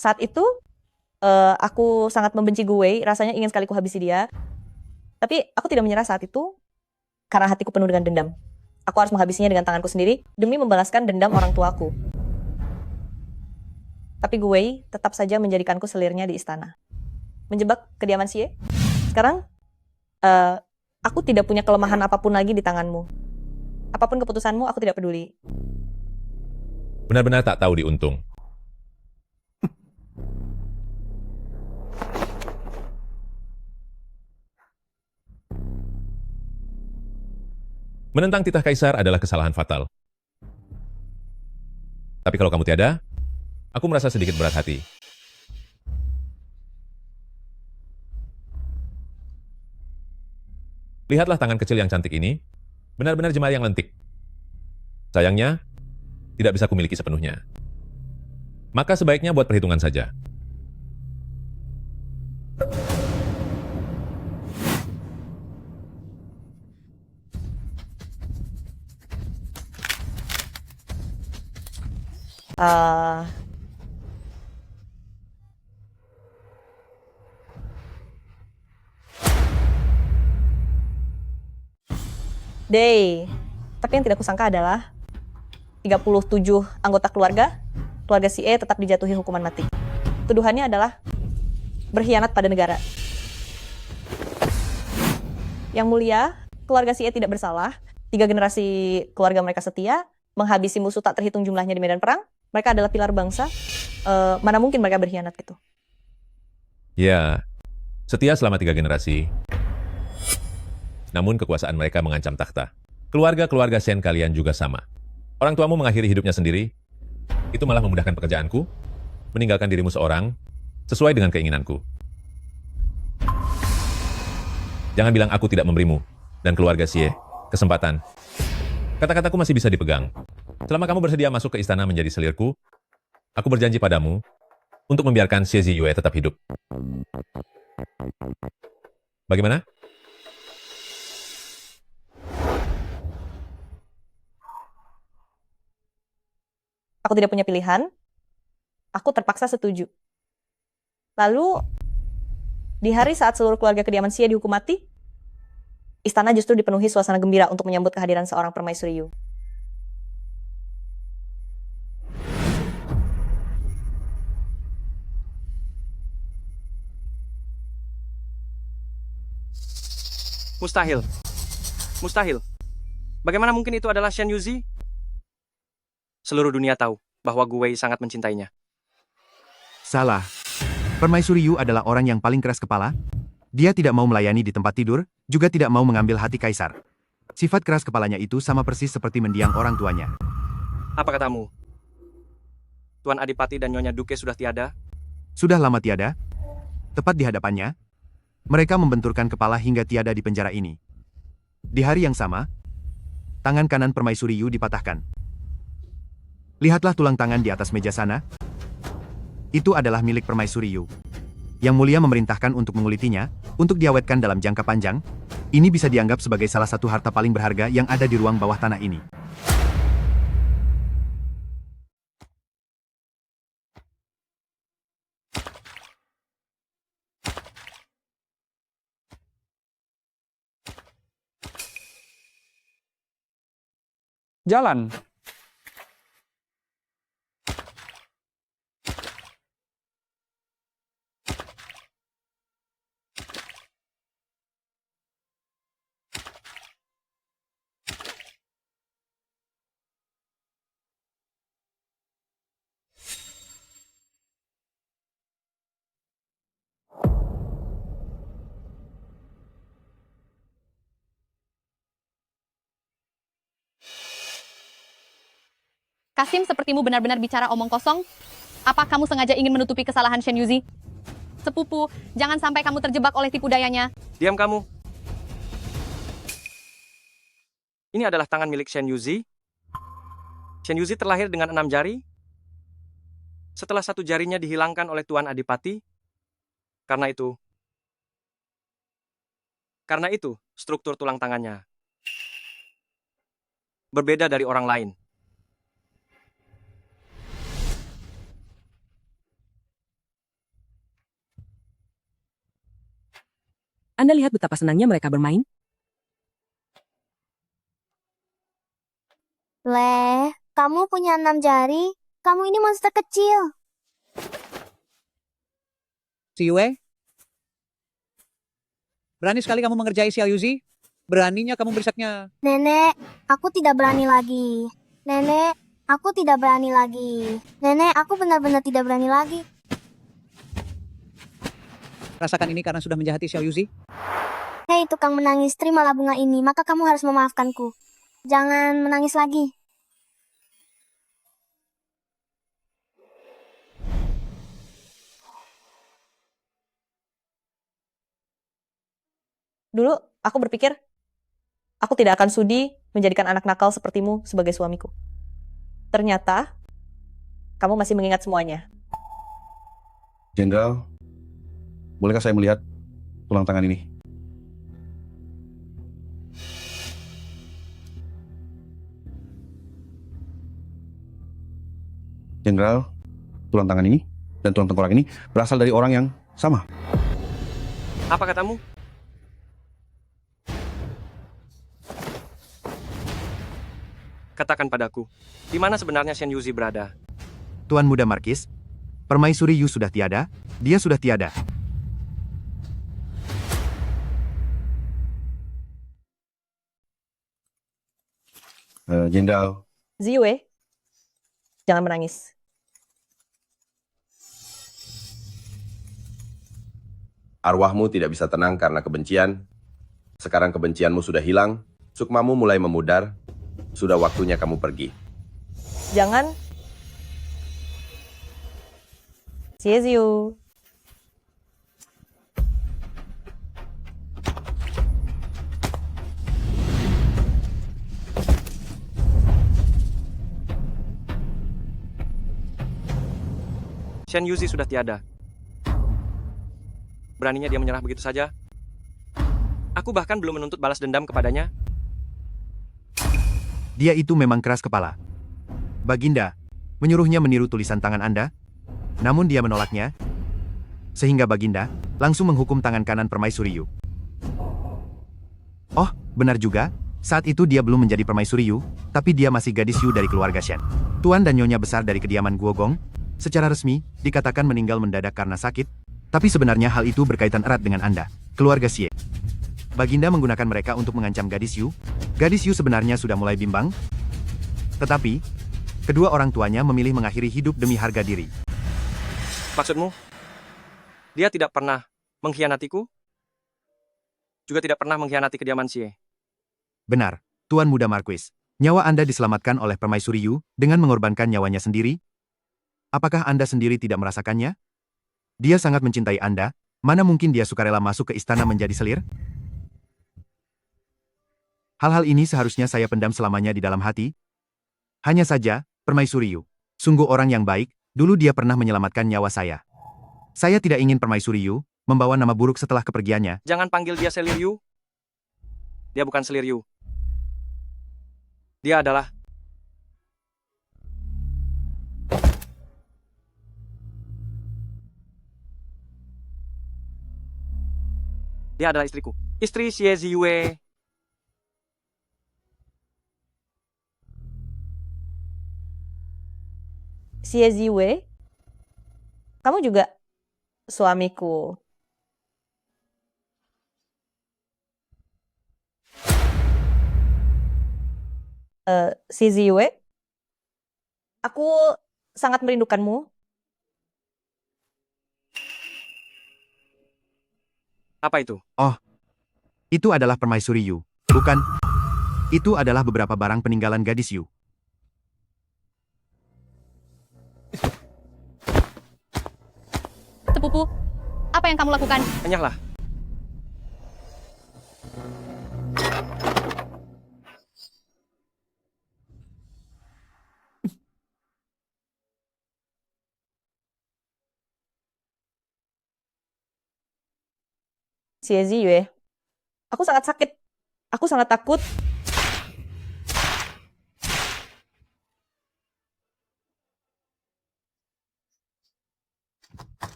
Saat itu, aku sangat membenci Gue, rasanya ingin sekali kuhabisi dia. Tapi aku tidak menyerah saat itu, karena hatiku penuh dengan dendam. Aku harus menghabisinya dengan tanganku sendiri, demi membalaskan dendam orang tuaku. Tapi Gue tetap saja menjadikanku selirnya di istana. Menjebak kediaman Xie. Sekarang, aku tidak punya kelemahan apapun lagi di tanganmu. Apapun keputusanmu, aku tidak peduli. Benar-benar tak tahu diuntung. Menentang titah kaisar adalah kesalahan fatal. Tapi kalau kamu tiada, aku merasa sedikit berat hati. Lihatlah tangan kecil yang cantik ini, benar-benar jemari yang lentik. Sayangnya, tidak bisa kumiliki sepenuhnya. Maka sebaiknya buat perhitungan saja. Day. Tapi yang tidak kusangka adalah 37 anggota keluarga Xie tetap dijatuhi hukuman mati. Tuduhannya adalah berkhianat pada negara. Yang mulia, keluarga Xie tidak bersalah. 3 generasi keluarga mereka setia, menghabisi musuh tak terhitung jumlahnya di medan perang. Mereka adalah pilar bangsa. Mana mungkin mereka berkhianat gitu? Ya, setia selama 3 generasi. Namun kekuasaan mereka mengancam takhta. Keluarga-keluarga Shen kalian juga sama. Orang tuamu mengakhiri hidupnya sendiri. Itu malah memudahkan pekerjaanku, meninggalkan dirimu seorang, sesuai dengan keinginanku. Jangan bilang aku tidak memberimu, dan keluarga Xie, kesempatan. Kata-kataku masih bisa dipegang. Selama kamu bersedia masuk ke istana menjadi selirku, aku berjanji padamu untuk membiarkan Xie Ziyue tetap hidup. Bagaimana? Aku tidak punya pilihan. Aku terpaksa setuju. Lalu, di hari saat seluruh keluarga kediaman Xie dihukum mati, istana justru dipenuhi suasana gembira untuk menyambut kehadiran seorang permaisuri Yu. Mustahil. Mustahil. Bagaimana mungkin itu adalah Shen Yuzi? Seluruh dunia tahu bahwa Gu Wei sangat mencintainya. Salah. Permaisuri Yu adalah orang yang paling keras kepala. Dia tidak mau melayani di tempat tidur, juga tidak mau mengambil hati kaisar. Sifat keras kepalanya itu sama persis seperti mendiang orang tuanya. Apa katamu? Tuan Adipati dan Nyonya Duke sudah tiada? Sudah lama tiada. Tepat di hadapannya, mereka membenturkan kepala hingga tiada di penjara ini. Di hari yang sama, tangan kanan Permaisuri Yu dipatahkan. Lihatlah tulang tangan di atas meja sana. Itu adalah milik Permaisuri Yu. Yang mulia memerintahkan untuk mengulitinya, untuk diawetkan dalam jangka panjang. Ini bisa dianggap sebagai salah satu harta paling berharga yang ada di ruang bawah tanah ini. Jalan. Kasim, sepertimu benar-benar bicara omong kosong. Apa kamu sengaja ingin menutupi kesalahan Shen Yuzi? Sepupu, jangan sampai kamu terjebak oleh tipu dayanya. Diam kamu. Ini adalah tangan milik Shen Yuzi. Shen Yuzi terlahir dengan 6 jari. Setelah 1 jarinya dihilangkan oleh Tuan Adipati. Karena itu, struktur tulang tangannya berbeda dari orang lain. Anda lihat betapa senangnya mereka bermain? Leh, kamu punya 6 jari? Kamu ini monster kecil. Si Yue? Berani sekali kamu mengerjai Xiao Yuzi? Beraninya kamu berisaknya. Nenek, aku tidak berani lagi. Nenek, aku tidak berani lagi. Nenek, aku benar-benar tidak berani lagi. Rasakan ini karena sudah menjahati Xiao Yuzi. Hei tukang menangis, terimalah bunga ini, maka kamu harus memaafkanku. Jangan menangis lagi. Dulu, aku berpikir, aku tidak akan sudi menjadikan anak nakal sepertimu sebagai suamiku. Ternyata, kamu masih mengingat semuanya. Jenderal, bolehkah saya melihat tulang tangan ini? Jenderal, tulang tangan ini dan tulang tengkorak ini berasal dari orang yang sama. Apa katamu? Katakan padaku, di mana sebenarnya Shen Yuzi berada? Tuan Muda Markis, Permaisuri Yu sudah tiada, dia sudah tiada. Jenderal, Ziwe, jangan menangis. Arwahmu tidak bisa tenang karena kebencian. Sekarang kebencianmu sudah hilang, sukmamu mulai memudar. Sudah waktunya kamu pergi. Jangan. Ziu. Shen Yuzi sudah tiada. Beraninya dia menyerah begitu saja? Aku bahkan belum menuntut balas dendam kepadanya. Dia itu memang keras kepala. Baginda menyuruhnya meniru tulisan tangan Anda, namun dia menolaknya, sehingga Baginda langsung menghukum tangan kanan Permaisuri Yu. Oh, benar juga, saat itu dia belum menjadi Permaisuri Yu, tapi dia masih gadis Yu dari keluarga Shen. Tuan dan Nyonya besar dari kediaman Guogong, secara resmi, dikatakan meninggal mendadak karena sakit, tapi sebenarnya hal itu berkaitan erat dengan Anda, keluarga Xie. Baginda menggunakan mereka untuk mengancam gadis Yu. Gadis Yu sebenarnya sudah mulai bimbang, tetapi kedua orang tuanya memilih mengakhiri hidup demi harga diri. Maksudmu, dia tidak pernah mengkhianatiku? Juga tidak pernah mengkhianati kediaman Xie? Benar, Tuan Muda Marquis. Nyawa Anda diselamatkan oleh Permaisuri Yu dengan mengorbankan nyawanya sendiri. Apakah Anda sendiri tidak merasakannya? Dia sangat mencintai Anda, mana mungkin dia sukarela masuk ke istana menjadi selir? Hal-hal ini seharusnya saya pendam selamanya di dalam hati. Hanya saja, Permaisuri Yu, sungguh orang yang baik, dulu dia pernah menyelamatkan nyawa saya. Saya tidak ingin Permaisuri Yu membawa nama buruk setelah kepergiannya. Jangan panggil dia Selir Yu. Dia bukan Selir Yu. Dia adalah... Dia adalah istriku. Istri Xie Ziyue. Xie Ziyue? Kamu juga suamiku. Xie Ziyue? Aku sangat merindukanmu. Apa itu? Oh, itu adalah Permaisuri Yu, bukan? Itu adalah beberapa barang peninggalan gadis Yu. Sepupu, apa yang kamu lakukan? Enyahlah. Xie Ziyue, aku sangat sakit. Aku sangat takut.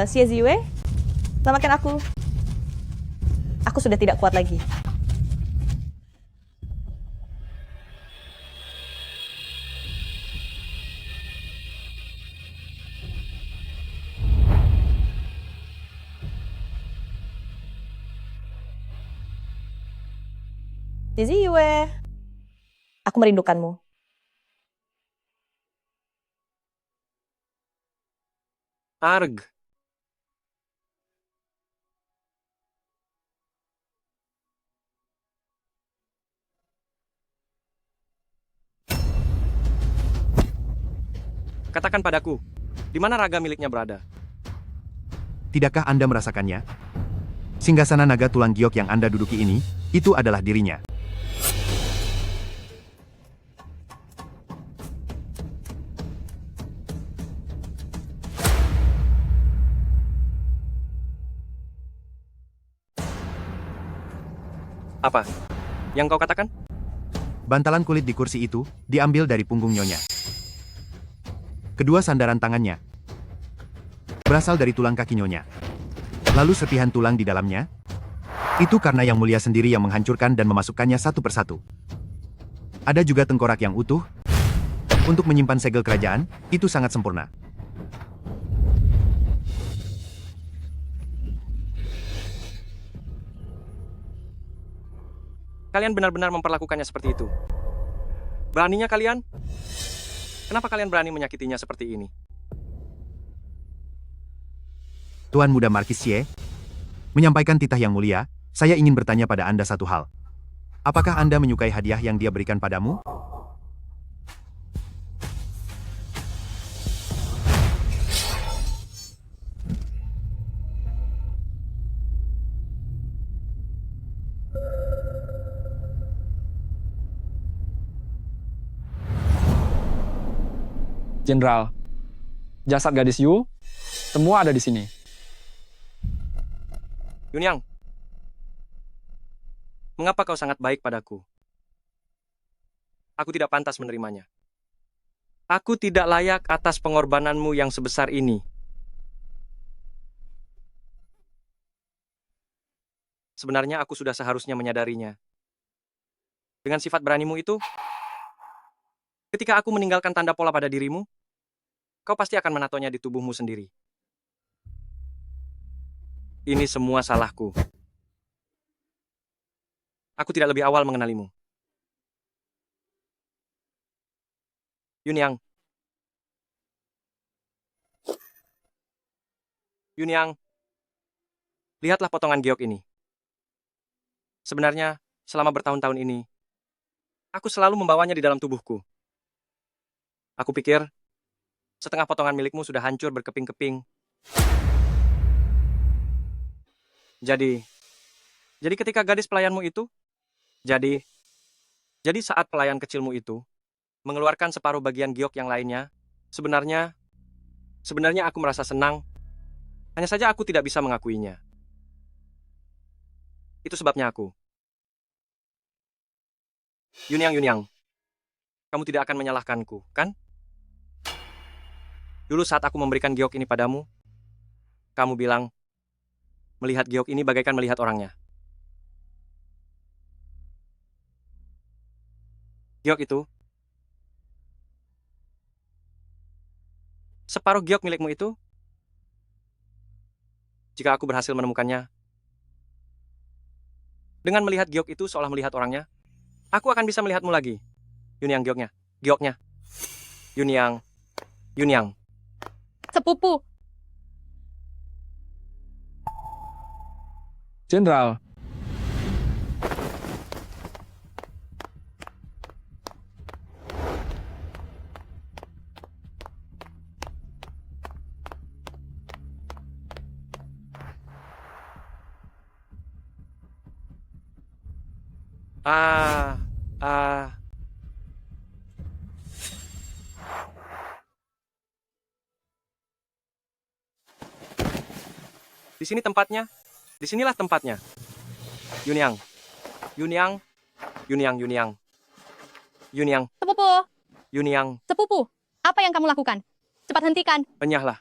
Xie Ziyue, selamatkan aku. Aku sudah tidak kuat lagi. Xie Ziyue, aku merindukanmu. Arg. Katakan padaku, di mana raga miliknya berada? Tidakkah Anda merasakannya? Singgasana naga tulang giok yang Anda duduki ini, itu adalah dirinya. Apa yang kau katakan? Bantalan kulit di kursi itu diambil dari punggung Nyonya. Kedua sandaran tangannya berasal dari tulang kaki Nyonya. Lalu serpihan tulang di dalamnya, itu karena Yang Mulia sendiri yang menghancurkan dan memasukkannya satu persatu. Ada juga tengkorak yang utuh. Untuk menyimpan segel kerajaan, itu sangat sempurna. Kalian benar-benar memperlakukannya seperti itu. Beraninya kalian? Kenapa kalian berani menyakitinya seperti ini? Tuan Muda Markis Xie, menyampaikan titah Yang Mulia, saya ingin bertanya pada Anda satu hal. Apakah Anda menyukai hadiah yang dia berikan padamu? Jenderal, jasad gadis Yu, semua ada di sini. Yunyang, mengapa kau sangat baik padaku? Aku tidak pantas menerimanya. Aku tidak layak atas pengorbananmu yang sebesar ini. Sebenarnya aku sudah seharusnya menyadarinya. Dengan sifat beranimu itu, ketika aku meninggalkan tanda pola pada dirimu, kau pasti akan menatonya di tubuhmu sendiri. Ini semua salahku. Aku tidak lebih awal mengenalimu. Yunyang. Yunyang. Lihatlah potongan giok ini. Sebenarnya, selama bertahun-tahun ini, aku selalu membawanya di dalam tubuhku. Aku pikir, setengah potongan milikmu sudah hancur berkeping-keping. Jadi ketika gadis pelayanmu itu, jadi saat pelayan kecilmu itu mengeluarkan separuh bagian giok yang lainnya, sebenarnya aku merasa senang. Hanya saja aku tidak bisa mengakuinya. Itu sebabnya aku. Yunyang, kamu tidak akan menyalahkanku, kan? Dulu saat aku memberikan giok ini padamu, kamu bilang, melihat giok ini bagaikan melihat orangnya. Giok itu, separuh giok milikmu itu, jika aku berhasil menemukannya, dengan melihat giok itu seolah melihat orangnya, aku akan bisa melihatmu lagi. Yunyang, gioknya. Yunyang. Sepupu, Jenderal, Di sini tempatnya. Disinilah tempatnya. Yunyang. sepupu, Yunyang, sepupu. Apa yang kamu lakukan? Cepat hentikan. enyahlah.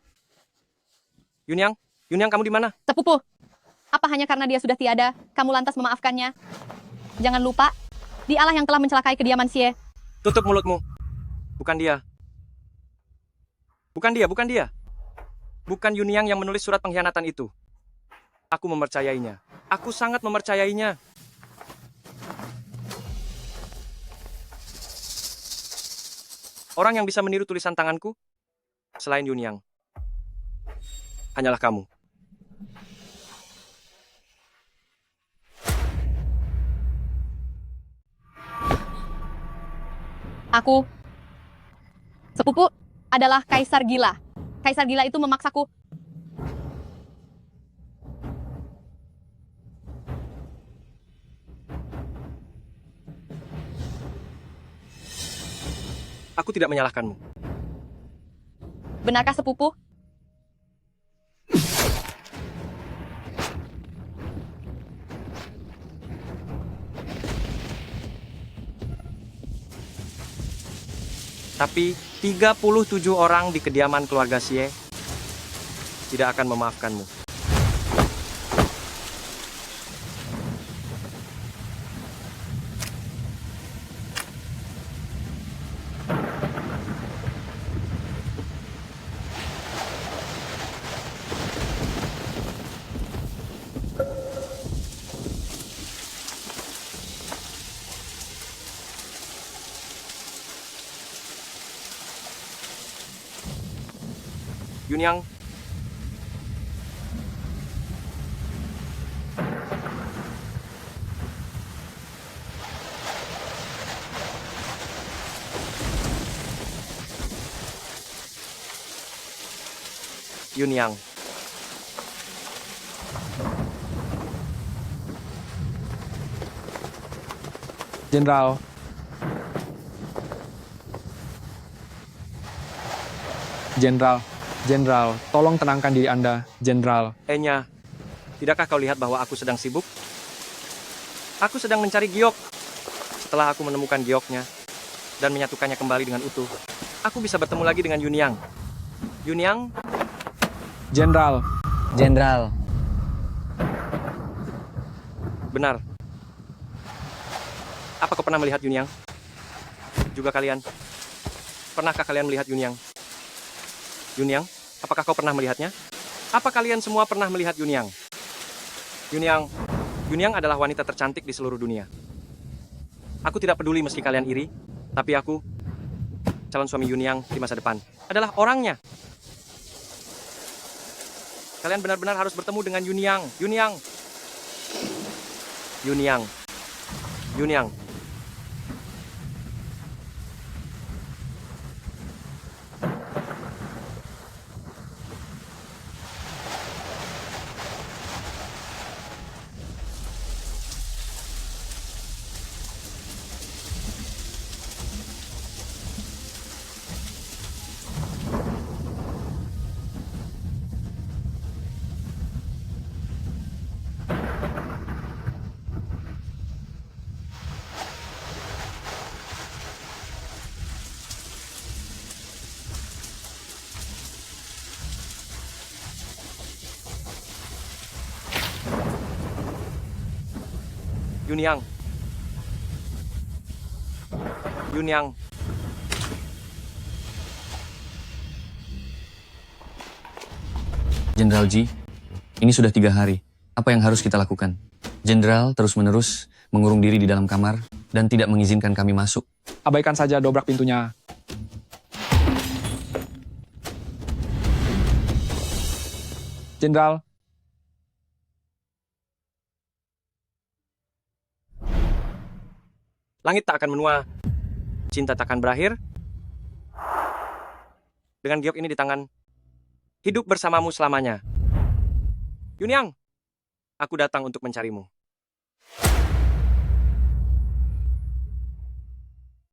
Yunyang, kamu di mana? Sepupu, apa hanya karena dia sudah tiada, kamu lantas memaafkannya? Jangan lupa, dialah yang telah mencelakai kediaman Xie. Tutup mulutmu. Bukan dia. Bukan Yunyang yang menulis surat pengkhianatan itu. Aku mempercayainya. Aku sangat mempercayainya. Orang yang bisa meniru tulisan tanganku, selain Yunyang, hanyalah kamu. Aku, sepupu, adalah Kaisar Gila. Kaisar Gila itu memaksaku. Aku tidak menyalahkanmu. Benarkah sepupu? Tapi 37 orang di kediaman keluarga Xie tidak akan memaafkanmu. Yunyang, Yunyang. Jenderal, Jenderal, Jenderal, tolong tenangkan diri Anda, Jenderal. Enya, tidakkah kau lihat bahwa aku sedang sibuk? Aku sedang mencari giok. Setelah aku menemukan gioknya dan menyatukannya kembali dengan utuh, aku bisa bertemu lagi dengan Yunyang. Yunyang, Jenderal, Jenderal, benar. Apa kau pernah melihat Yunyang? Juga kalian? Pernahkah kalian melihat Yunyang? Yunyang, apakah kau pernah melihatnya? Apa kalian semua pernah melihat Yunyang? Yunyang adalah wanita tercantik di seluruh dunia. Aku tidak peduli meski kalian iri, tapi aku, calon suami Yunyang di masa depan, adalah orangnya. Kalian benar-benar harus bertemu dengan Yunyang. Yunyang. Yunyang. Jenderal Ji, ini sudah 3 hari. Apa yang harus kita lakukan? Jenderal terus-menerus mengurung diri di dalam kamar dan tidak mengizinkan kami masuk. abaikan saja dobrak pintunya. Jenderal, Langit tak akan menua, cinta tak akan berakhir. Dengan giok ini di tangan, hidup bersamamu selamanya. Yunyang, aku datang untuk mencarimu.